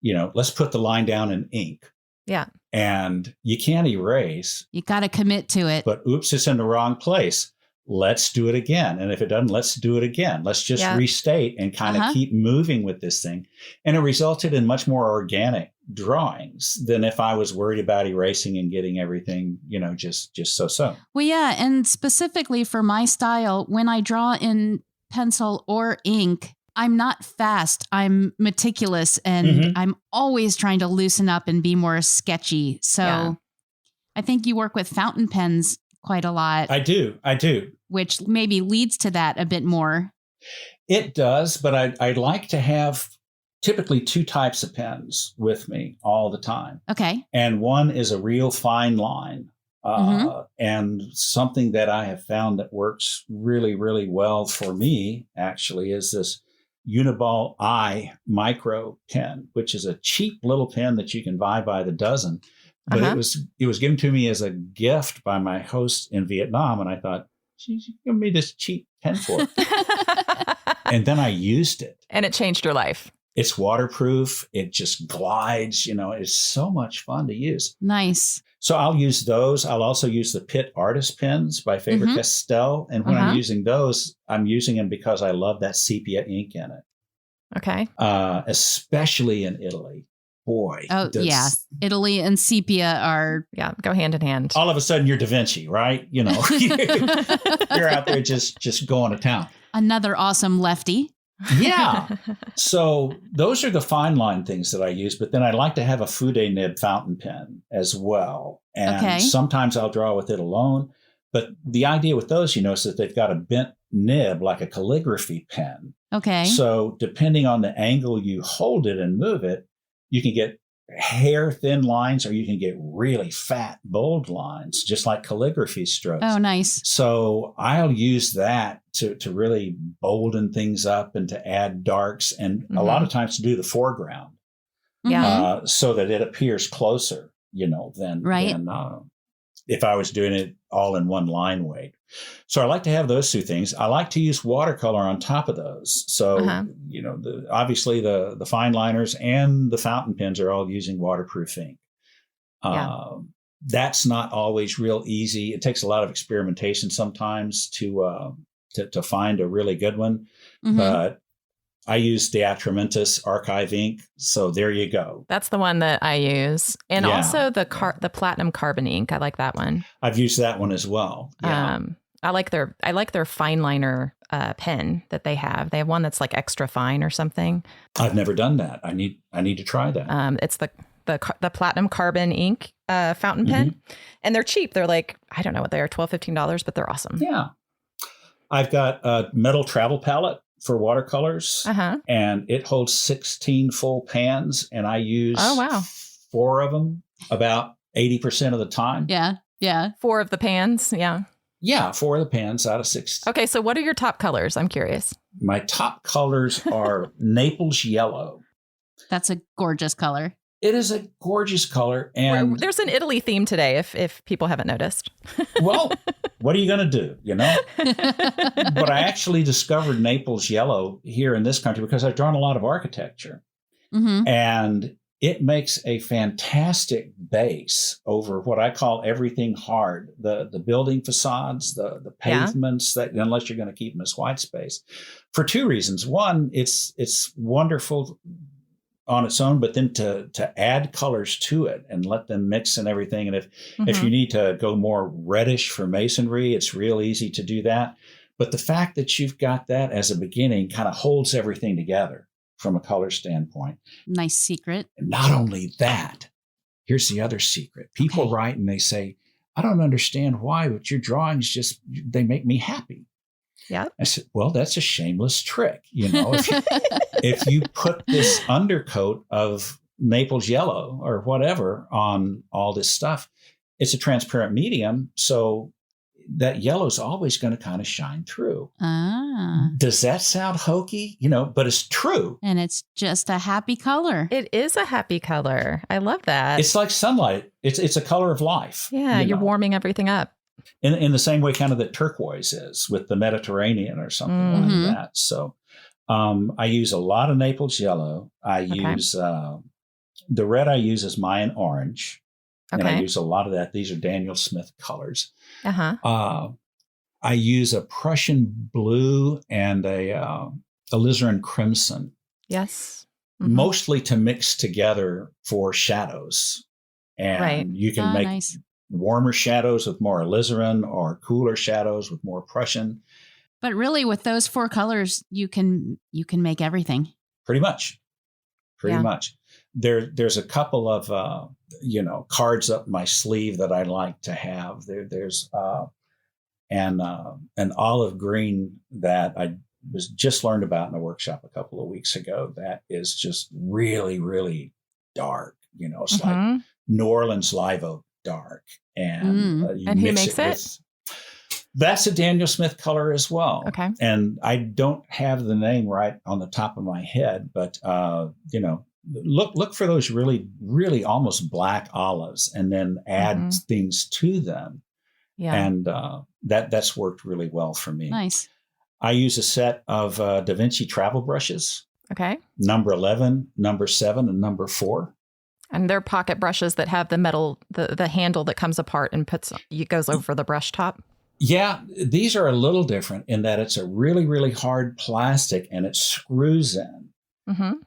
let's put the line down in ink. Yeah. And you can't erase. You got to commit to it. But oops, it's in the wrong place. Let's do it again. And if it doesn't, let's do it again. Let's just restate and kind of keep moving with this thing. And it resulted in much more organic drawings than if I was worried about erasing and getting everything, just so. Well, yeah. And specifically for my style, when I draw in pencil or ink, I'm not fast. I'm meticulous, and I'm always trying to loosen up and be more sketchy. So I think you work with fountain pens quite a lot. I do. Which maybe leads to that a bit more. It does, but I like to have typically 2 types of pens with me all the time. Okay. And one is a real fine line. And something that I have found that works really, really well for me actually is this Uniball I micro pen, which is a cheap little pen that you can buy by the dozen. But it was given to me as a gift by my host in Vietnam. And I thought, geez, you give me this cheap pen for it. And then I used it. And it changed your life. It's waterproof. It just glides. It's so much fun to use. Nice. So I'll use those. I'll also use the Pitt Artist pens by Faber-Castell. And when I'm using those, I'm using them because I love that sepia ink in it. Okay. Especially in Italy. Boy. Oh, yeah. Italy and sepia are... Yeah, go hand in hand. All of a sudden, you're Da Vinci, right? You're out there just going to town. Another awesome lefty. Yeah. So those are the fine line things that I use. But then I like to have a Fude nib fountain pen as well. And sometimes I'll draw with it alone. But the idea with those, is that they've got a bent nib like a calligraphy pen. Okay. So depending on the angle you hold it and move it, you can get hair thin lines, or you can get really fat, bold lines, just like calligraphy strokes. Oh, nice. So I'll use that to really bolden things up and to add darks, and a lot of times to do the foreground. Yeah. So that it appears closer, than if I was doing it all in one line weight. So I like to have those 2 things. I like to use watercolor on top of those. So, obviously the fine liners and the fountain pens are all using waterproof ink. That's not always real easy. It takes a lot of experimentation sometimes to find a really good one. But I use the Atramentis archive ink. So there you go. That's the one that I use. And also the platinum carbon ink. I like that one. I've used that one as well. Yeah. I like their fine liner pen that they have. They have one that's like extra fine or something. I've never done that. I need to try that. It's the platinum carbon ink fountain pen, and they're cheap. They're like, I don't know what they are, $12, $15, but they're awesome. Yeah. I've got a metal travel palette for watercolors, and it holds 16 full pans, and I use 4 of them about 80% of the time. Yeah. Yeah. 4 of the pans. Yeah. Yeah, 4 of the pans out of 6. Okay, so what are your top colors? I'm curious. My top colors are Naples yellow. That's a gorgeous color. It is a gorgeous color. And there's an Italy theme today, if people haven't noticed. Well, what are you going to do, But I actually discovered Naples yellow here in this country because I've drawn a lot of architecture. And it makes a fantastic base over what I call everything hard. The building facades, the pavements, that unless you're going to keep them as white space. For 2 reasons. One, it's wonderful on its own, but then to add colors to it and let them mix and everything. And if you need to go more reddish for masonry, it's real easy to do that. But the fact that you've got that as a beginning kind of holds everything together from a color standpoint. Nice secret. And not only that, here's the other secret. People write and they say, I don't understand why, but your drawings they make me happy. Yeah. I said, well, that's a shameless trick. If you put this undercoat of Naples yellow or whatever on all this stuff, it's a transparent medium. So that yellow is always going to kind of shine through. Does that sound hokey? But it's true. And it's just a happy color. It is a happy color. I love that. It's like sunlight. It's a color of life. Yeah, you're warming everything up. In the same way kind of that turquoise is with the Mediterranean or something like that. So I use a lot of Naples yellow. I use the red I use is Mayan orange. And I use a lot of that. These are Daniel Smith colors. I use a Prussian blue and a alizarin crimson. Yes. Mostly to mix together for shadows. And you can make warmer shadows with more alizarin or cooler shadows with more Prussian. But really, with those 4 colors, you can make everything. Pretty much. There's a couple of cards up my sleeve that I like to have. There's an olive green that I was just learned about in a workshop a couple of weeks ago. That is just really, really dark. It's like New Orleans live oak dark. And who makes it? That's a Daniel Smith color as well. Okay. And I don't have the name right on the top of my head, but look for those really, really almost black olives, and then add things to them. Yeah. And that's worked really well for me. Nice. I use a set of Da Vinci travel brushes. Okay. Number 11, number 7, and number 4. And they're pocket brushes that have the metal, the handle that comes apart and goes over the brush top. Yeah, these are a little different in that it's a really, really hard plastic and it screws in.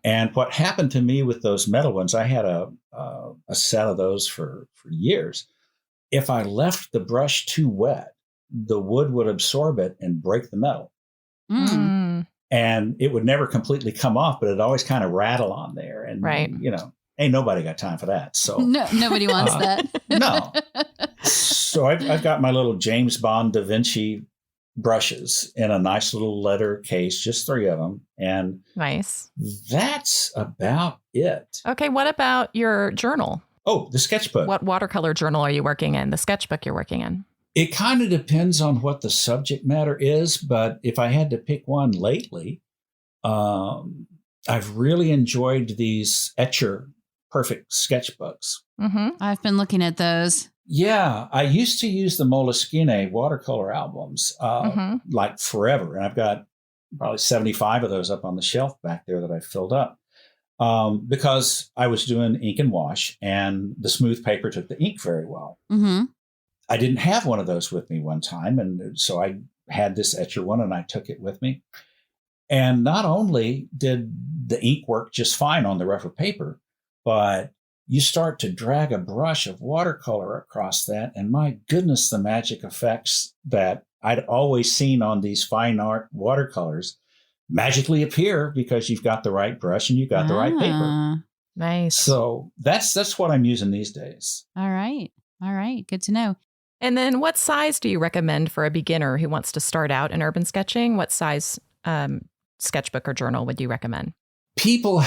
And what happened to me with those metal ones, I had a set of those for years. If I left the brush too wet, the wood would absorb it and break the metal. And it would never completely come off, but it'd always kind of rattle on there. And, ain't nobody got time for that. So no, nobody wants that. No. So I've got my little James Bond Da Vinci brushes in a nice little leather case, just 3 of them. And nice. That's about it. Okay. What about your journal? Oh, the sketchbook. What watercolor journal are you working in? The sketchbook you're working in? It kind of depends on what the subject matter is. But if I had to pick one lately, I've really enjoyed these Etcher Perfect sketchbooks. I've been looking at those. Yeah, I used to use the Moleskine watercolor albums like forever. And I've got probably 75 of those up on the shelf back there that I filled up because I was doing ink and wash and the smooth paper took the ink very well. I didn't have one of those with me one time. And so I had this Etcher one and I took it with me. And not only did the ink work just fine on the rougher paper, but you start to drag a brush of watercolor across that, and my goodness, the magic effects that I'd always seen on these fine art watercolors magically appear because you've got the right brush and you've got the right paper. Nice. So that's what I'm using these days. All right. Good to know. And then what size do you recommend for a beginner who wants to start out in urban sketching? What size sketchbook or journal would you recommend? People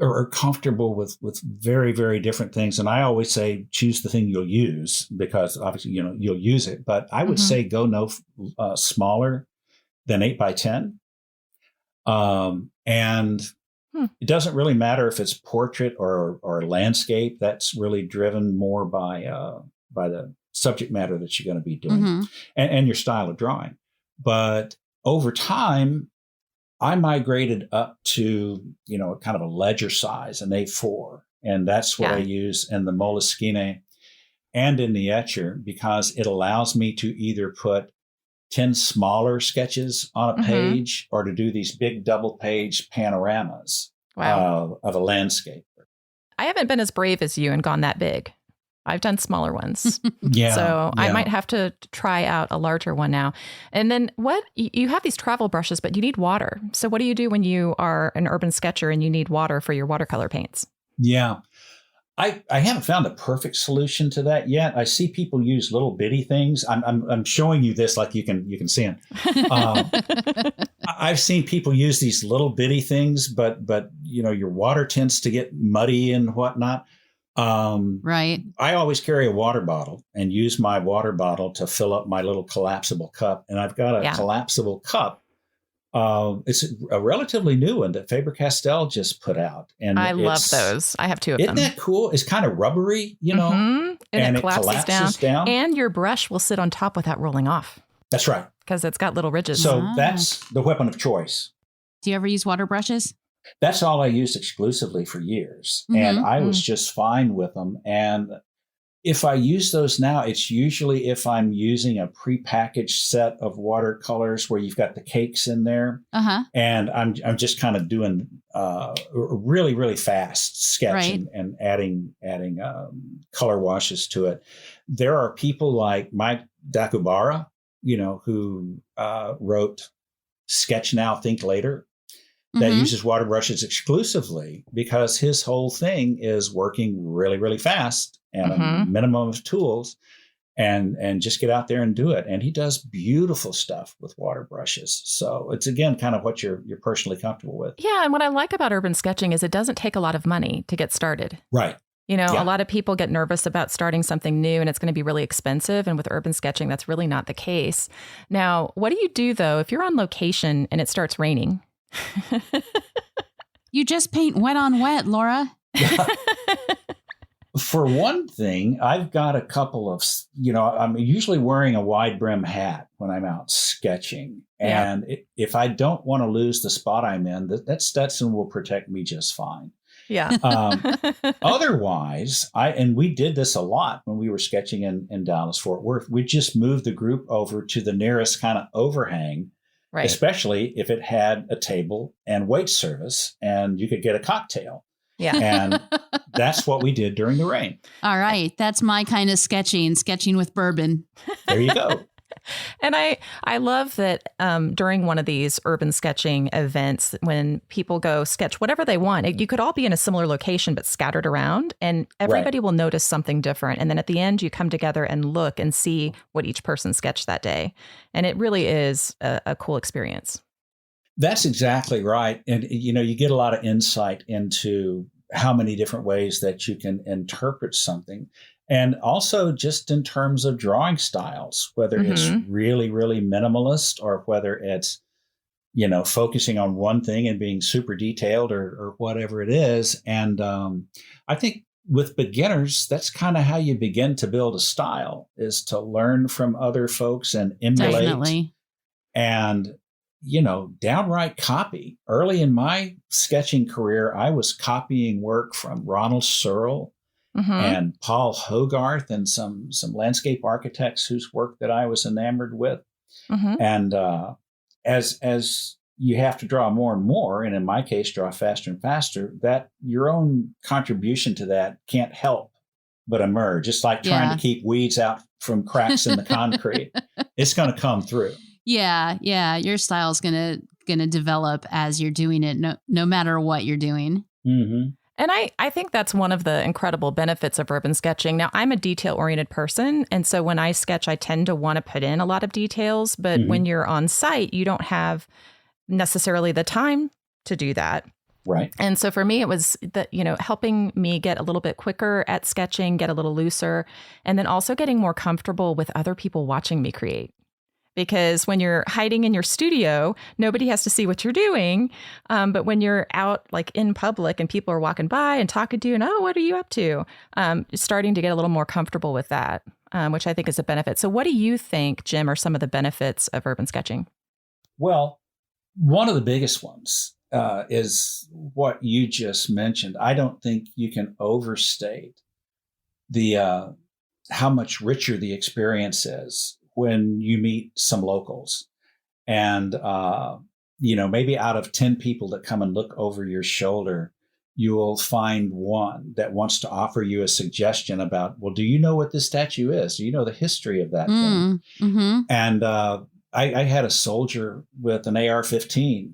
are comfortable with very, very different things. And I always say, choose the thing you'll use because obviously, you'll use it. But I would say go no smaller than 8x10. And it doesn't really matter if it's portrait or landscape. That's really driven more by the subject matter that you're going to be doing and your style of drawing. But over time, I migrated up to, kind of a ledger size, an A4. And that's what I use in the Moleskine and in the Etcher because it allows me to either put 10 smaller sketches on a page or to do these big double page panoramas of a landscape. I haven't been as brave as you and gone that big. I've done smaller ones. So I might have to try out a larger one now. And then you have these travel brushes, but you need water. So what do you do when you are an urban sketcher and you need water for your watercolor paints? Yeah. I haven't found a perfect solution to that yet. I see people use little bitty things. I'm showing you this like you can see them. I've seen people use these little bitty things, but your water tends to get muddy and whatnot. Right. I always carry a water bottle and use my water bottle to fill up my little collapsible cup. And I've got a collapsible cup. It's a relatively new one that Faber-Castell just put out. And I love those. I have two of them. Isn't that cool? It's kind of rubbery, and it collapses down. And your brush will sit on top without rolling off. That's right. Because it's got little ridges. So that's the weapon of choice. Do you ever use water brushes? That's all I used exclusively for years. And I was just fine with them. And if I use those now, it's usually if I'm using a prepackaged set of watercolors where you've got the cakes in there. And I'm just kind of doing really, really fast sketch and adding color washes to it. There are people like Mike Dakubara, who wrote Sketch Now, Think Later, that uses water brushes exclusively because his whole thing is working really, really fast and a minimum of tools and just get out there and do it. And he does beautiful stuff with water brushes. So it's, again, kind of what you're personally comfortable with. Yeah. And what I like about urban sketching is it doesn't take a lot of money to get started. Right. A lot of people get nervous about starting something new and it's going to be really expensive. And with urban sketching, that's really not the case. Now, what do you do, though, if you're on location and it starts raining? You just paint wet on wet, Laura. For one thing, I've got a couple of, I'm usually wearing a wide brim hat when I'm out sketching. And if I don't want to lose the spot I'm in, that Stetson will protect me just fine. Yeah. Otherwise, we did this a lot when we were sketching in Dallas, Fort Worth. We just moved the group over to the nearest kind of overhang. Right. Especially if it had a table and wait service and you could get a cocktail. Yeah. And that's what we did during the rain. All right. That's my kind of sketching with bourbon. There you go. And I love that during one of these urban sketching events, when people go sketch whatever they want, you could all be in a similar location, but scattered around, and everybody will notice something different. And then at the end, you come together and look and see what each person sketched that day. And it really is a cool experience. That's exactly right. And, you get a lot of insight into how many different ways that you can interpret something. And also just in terms of drawing styles, whether it's really, really minimalist or whether it's, focusing on one thing and being super detailed or whatever it is. And I think with beginners, that's kind of how you begin to build a style, is to learn from other folks and emulate. Definitely. And, downright copy. Early in my sketching career, I was copying work from Ronald Searle and Paul Hogarth and some landscape architects whose work that I was enamored with. And as you have to draw more and more, and in my case, draw faster and faster, that your own contribution to that can't help but emerge. It's like trying to keep weeds out from cracks in the concrete. It's going to come through. Yeah. Your style is going to develop as you're doing it, no matter what you're doing. And I think that's one of the incredible benefits of urban sketching. Now, I'm a detail-oriented person, and so when I sketch, I tend to want to put in a lot of details. But when you're on site, you don't have necessarily the time to do that. Right. And so for me, it was that, helping me get a little bit quicker at sketching, get a little looser, and then also getting more comfortable with other people watching me create. Because when you're hiding in your studio, nobody has to see what you're doing. But when you're out like in public and people are walking by and talking to you and, oh, what are you up to? Starting to get a little more comfortable with that, which I think is a benefit. So what do you think, Jim, are some of the benefits of urban sketching? Well, one of the biggest ones is what you just mentioned. I don't think you can overstate the how much richer the experience is when you meet some locals and, maybe out of 10 people that come and look over your shoulder, you will find one that wants to offer you a suggestion about, well, do you know what this statue is? Do you know the history of that thing? And I had a soldier with an AR-15,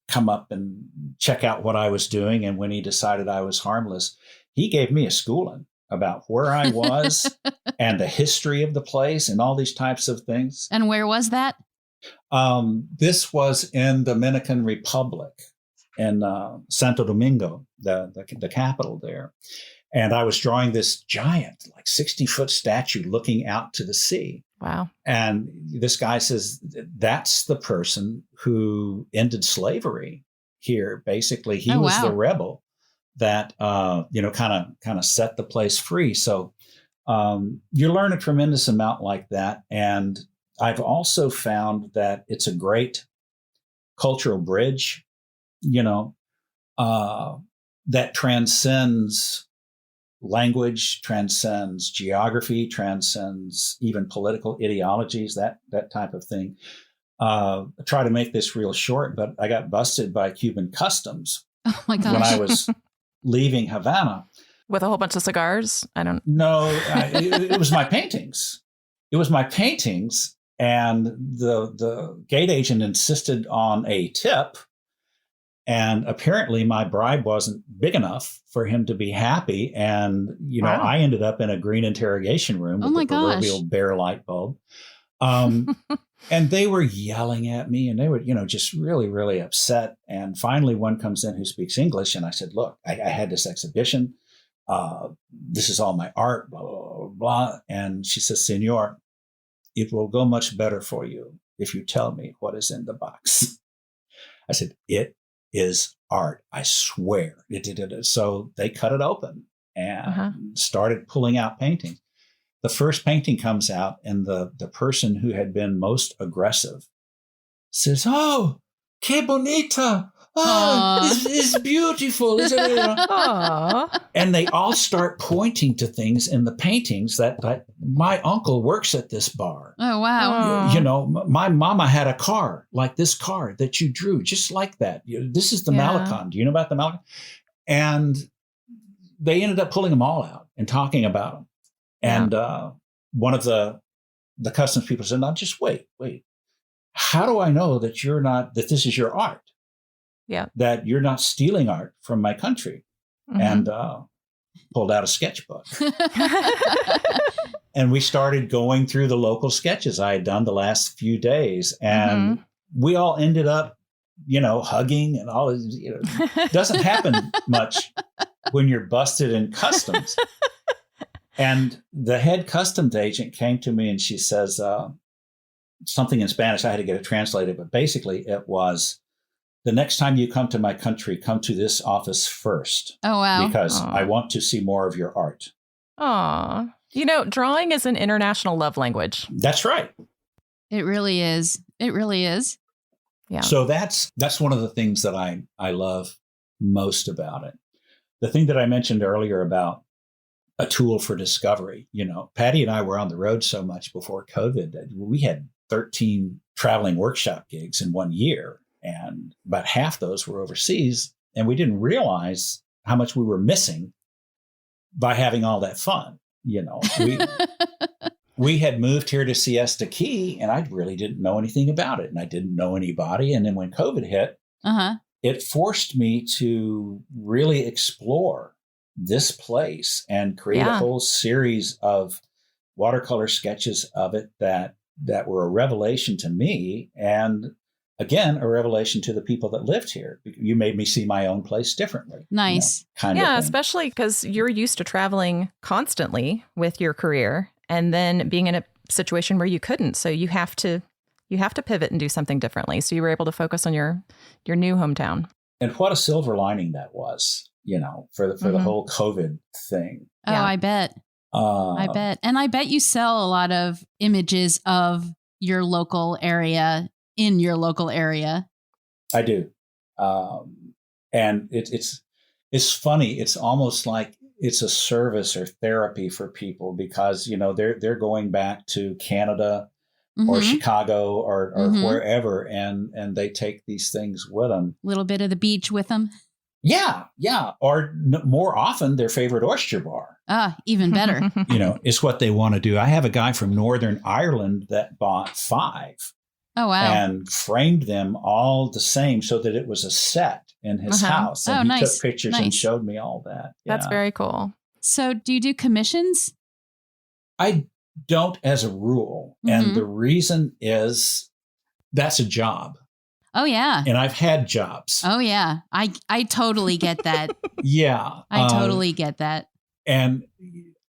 come up and check out what I was doing. And when he decided I was harmless, he gave me a schooling about where I was and the history of the place and all these types of things. And where was that? This was in Dominican Republic, in Santo Domingo, the capital there. And I was drawing this giant, like 60-foot statue looking out to the sea. Wow. And this guy says, that's the person who ended slavery here. Basically, he was the rebel that, kind of set the place free. So you learn a tremendous amount like that. And I've also found that it's a great cultural bridge, that transcends language, transcends geography, transcends even political ideologies, that type of thing. I try to make this real short, but I got busted by Cuban customs when I was leaving Havana. With a whole bunch of cigars? I don't know. It was my paintings. It was my paintings. And the gate agent insisted on a tip. And apparently my bribe wasn't big enough for him to be happy. And, I ended up in a green interrogation room with the proverbial bare light bulb. And they were yelling at me and they were, just really, really upset. And finally one comes in who speaks English. And I said, look, I had this exhibition. This is all my art, blah, blah, blah, blah. And she says, Senor, it will go much better for you if you tell me what is in the box. I said, it is art, I swear. So they cut it open and started pulling out paintings. The first painting comes out and the person who had been most aggressive says, oh, que bonita. Oh, it's beautiful. And they all start pointing to things in the paintings that my uncle works at this bar. Oh, wow. My mama had a car like this car that you drew, just like that. This is the Malecon. Do you know about the Malecon? And they ended up pulling them all out and talking about them. And one of the customs people said, now just wait. How do I know that that this is your art? Yeah. That you're not stealing art from my country. Mm-hmm. And pulled out a sketchbook. And we started going through the local sketches I had done the last few days. And we all ended up, hugging and all. Doesn't happen much when you're busted in customs. And the head customs agent came to me and she says something in Spanish. I had to get it translated, but basically it was, the next time you come to my country, come to this office first. Oh, wow. Because I want to see more of your art. Aw. Drawing is an international love language. That's right. It really is. It really is. Yeah. So that's one of the things that I love most about it. The thing that I mentioned earlier about a tool for discovery, Patty and I were on the road so much before COVID that we had 13 traveling workshop gigs in 1 year. And about half those were overseas. And we didn't realize how much we were missing by having all that fun. We had moved here to Siesta Key and I really didn't know anything about it. And I didn't know anybody. And then when COVID hit, it forced me to really explore this place and create a whole series of watercolor sketches of it that were a revelation to me. And again, a revelation to the people that lived here. You made me see my own place differently. Nice. Kind of thing. Especially because you're used to traveling constantly with your career and then being in a situation where you couldn't. So you have to pivot and do something differently. So you were able to focus on your new hometown. And what a silver lining that was, for the whole COVID thing. Oh, yeah. I bet. I bet. And I bet you sell a lot of images of your local area in your local area. I do. And it's funny. It's almost like it's a service or therapy for people because, they're going back to Canada or Chicago or wherever and they take these things with them. A little bit of the beach with them. Yeah. Or more often their favorite oyster bar. Even better. It's what they want to do. I have a guy from Northern Ireland that bought 5. Oh, wow. And framed them all the same so that it was a set. in his house. And he took pictures and Nice. showed me all that. That's very cool. So do you do commissions? I don't as a rule. And the reason is that's a job. Oh, yeah. And I've had jobs. Oh, yeah. I totally get that. Yeah. I totally get that. And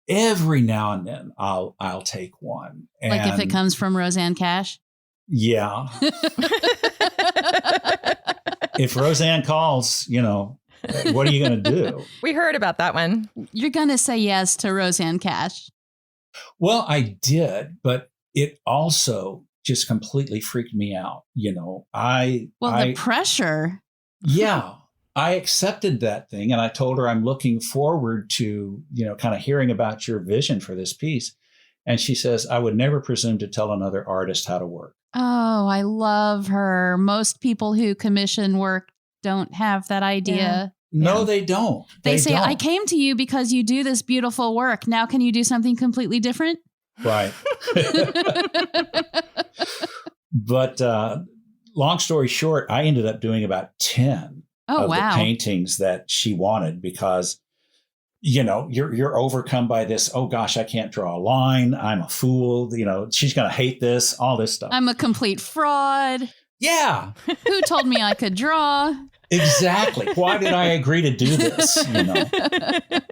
every now and then I'll take one. And Like if it comes from Roseanne Cash? Yeah. If Roseanne calls, what are you going to do? We heard about that one. You're going to say yes to Roseanne Cash. Well, I did, but it also just completely freaked me out. The pressure. Yeah. I accepted that thing and I told her I'm looking forward to, kind of hearing about your vision for this piece. And she says, I would never presume to tell another artist how to work. Oh, I love her. Most people who commission work don't have that idea. Yeah. No, they don't. They say, I came to you because you do this beautiful work. Now can you do something completely different? Right. But long story short, I ended up doing about 10 of the paintings that she wanted because, you're overcome by this. Oh, gosh, I can't draw a line. I'm a fool. She's going to hate this, all this stuff. I'm a complete fraud. Yeah. Who told me I could draw? Exactly. Why did I agree to do this?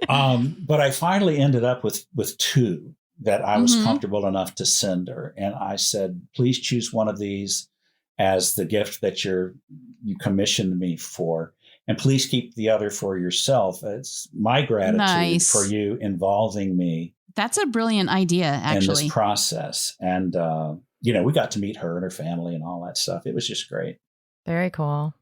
But I finally ended up with 2 that I was comfortable enough to send her. And I said, please choose one of these as the gift that you commissioned me for. And please keep the other for yourself. It's my gratitude for you involving me. That's a brilliant idea, actually. In this process. And, we got to meet her and her family and all that stuff. It was just great. Very cool.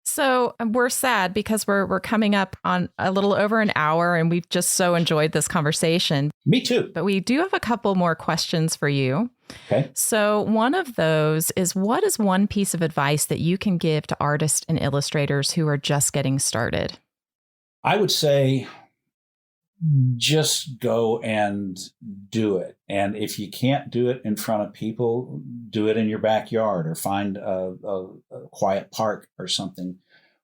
So we're sad because we're coming up on a little over an hour and we've just so enjoyed this conversation. Me too. But we do have a couple more questions for you. Okay. So one of those is, what is one piece of advice that you can give to artists and illustrators who are just getting started? I would say just go and do it. And if you can't do it in front of people, do it in your backyard or find a quiet park or something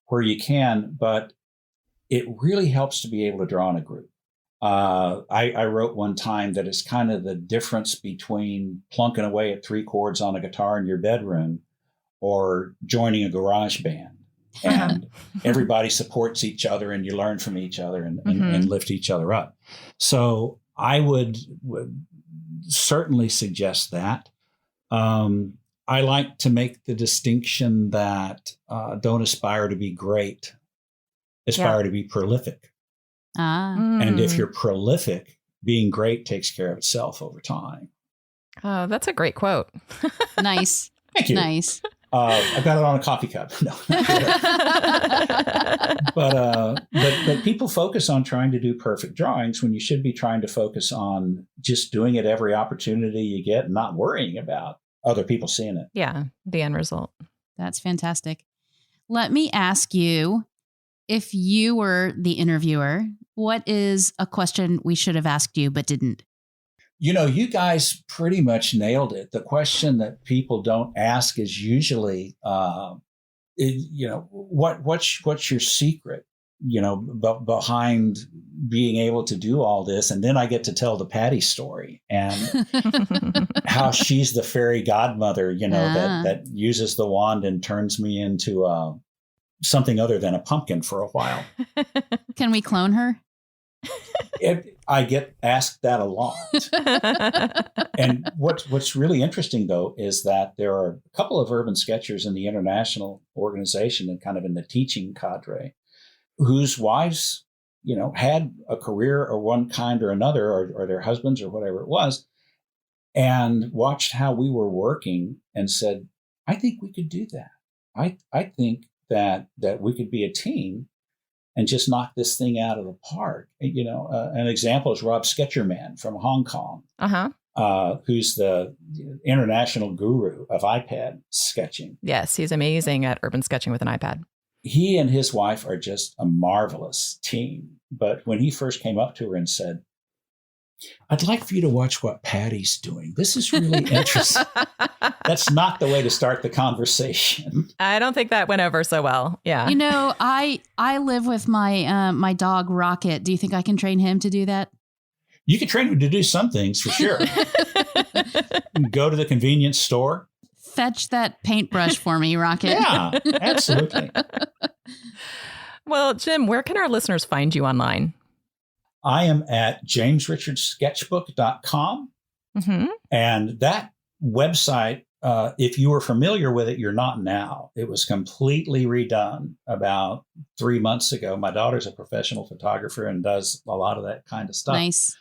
where you can. But it really helps to be able to draw in a group. I wrote one time that it's kind of the difference between plunking away at 3 chords on a guitar in your bedroom or joining a garage band. And everybody supports each other and you learn from each other and lift each other up. So I would certainly suggest that. I like to make the distinction that don't aspire to be great, aspire to be prolific. And if you're prolific, being great takes care of itself over time. Oh, that's a great quote. Nice. Thank you. Nice. I got it on a coffee cup. No. But people focus on trying to do perfect drawings when you should be trying to focus on just doing it every opportunity you get and not worrying about other people seeing it. Yeah, the end result. That's fantastic. Let me ask you, if you were the interviewer, what is a question we should have asked you but didn't? You guys pretty much nailed it. The question that people don't ask is usually, what's your secret, behind being able to do all this. And then I get to tell the Patty story and how she's the fairy godmother, that uses the wand and turns me into something other than a pumpkin for a while. Can we clone her? I get asked that a lot. And what's really interesting, though, is that there are a couple of urban sketchers in the international organization and kind of in the teaching cadre whose wives, had a career of one kind or another, or their husbands or whatever it was, and watched how we were working and said, I think we could do that. I think that we could be a team and just knock this thing out of the park. An example is Rob Sketcherman from Hong Kong, who's the international guru of iPad sketching. Yes, he's amazing at urban sketching with an iPad. He and his wife are just a marvelous team. But when he first came up to her and said, I'd like for you to watch what Patty's doing. This is really interesting. That's not the way to start the conversation. I don't think that went over so well. Yeah. You know, I live with my my dog Rocket. Do you think I can train him to do that? You can train him to do some things for sure. Go to the convenience store. Fetch that paintbrush for me, Rocket. Yeah, absolutely. Well, Jim, where can our listeners find you online? I am at jamesrichardssketchbook.com. Mm-hmm. And that website, if you were familiar with it, you're not now. It was completely redone about 3 months ago. My daughter's a professional photographer and does a lot of that kind of stuff. Nice.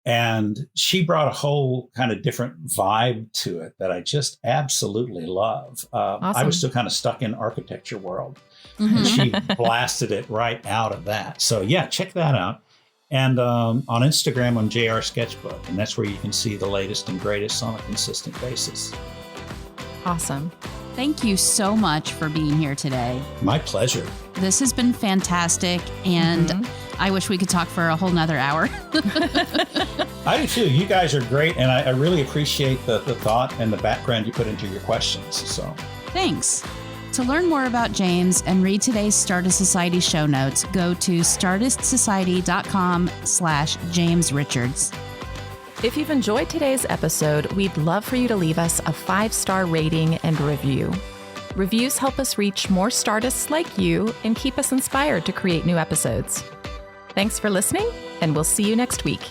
And she brought a whole kind of different vibe to it that I just absolutely love. Awesome. I was still kind of stuck in architecture world. Mm-hmm. And she blasted it right out of that. So yeah, check that out. And on Instagram, I'm JR Sketchbook, and that's where you can see the latest and greatest on a consistent basis. Awesome. Thank you so much for being here today. My pleasure. This has been fantastic, and I wish we could talk for a whole nother hour. I do too. You guys are great, and I really appreciate the thought and the background you put into your questions. So Thanks. To learn more about James and read today's Startist Society show notes, go to startistsociety.com/James Richards. If you've enjoyed today's episode, we'd love for you to leave us a 5-star rating and review. Reviews help us reach more Startists like you and keep us inspired to create new episodes. Thanks for listening, and we'll see you next week.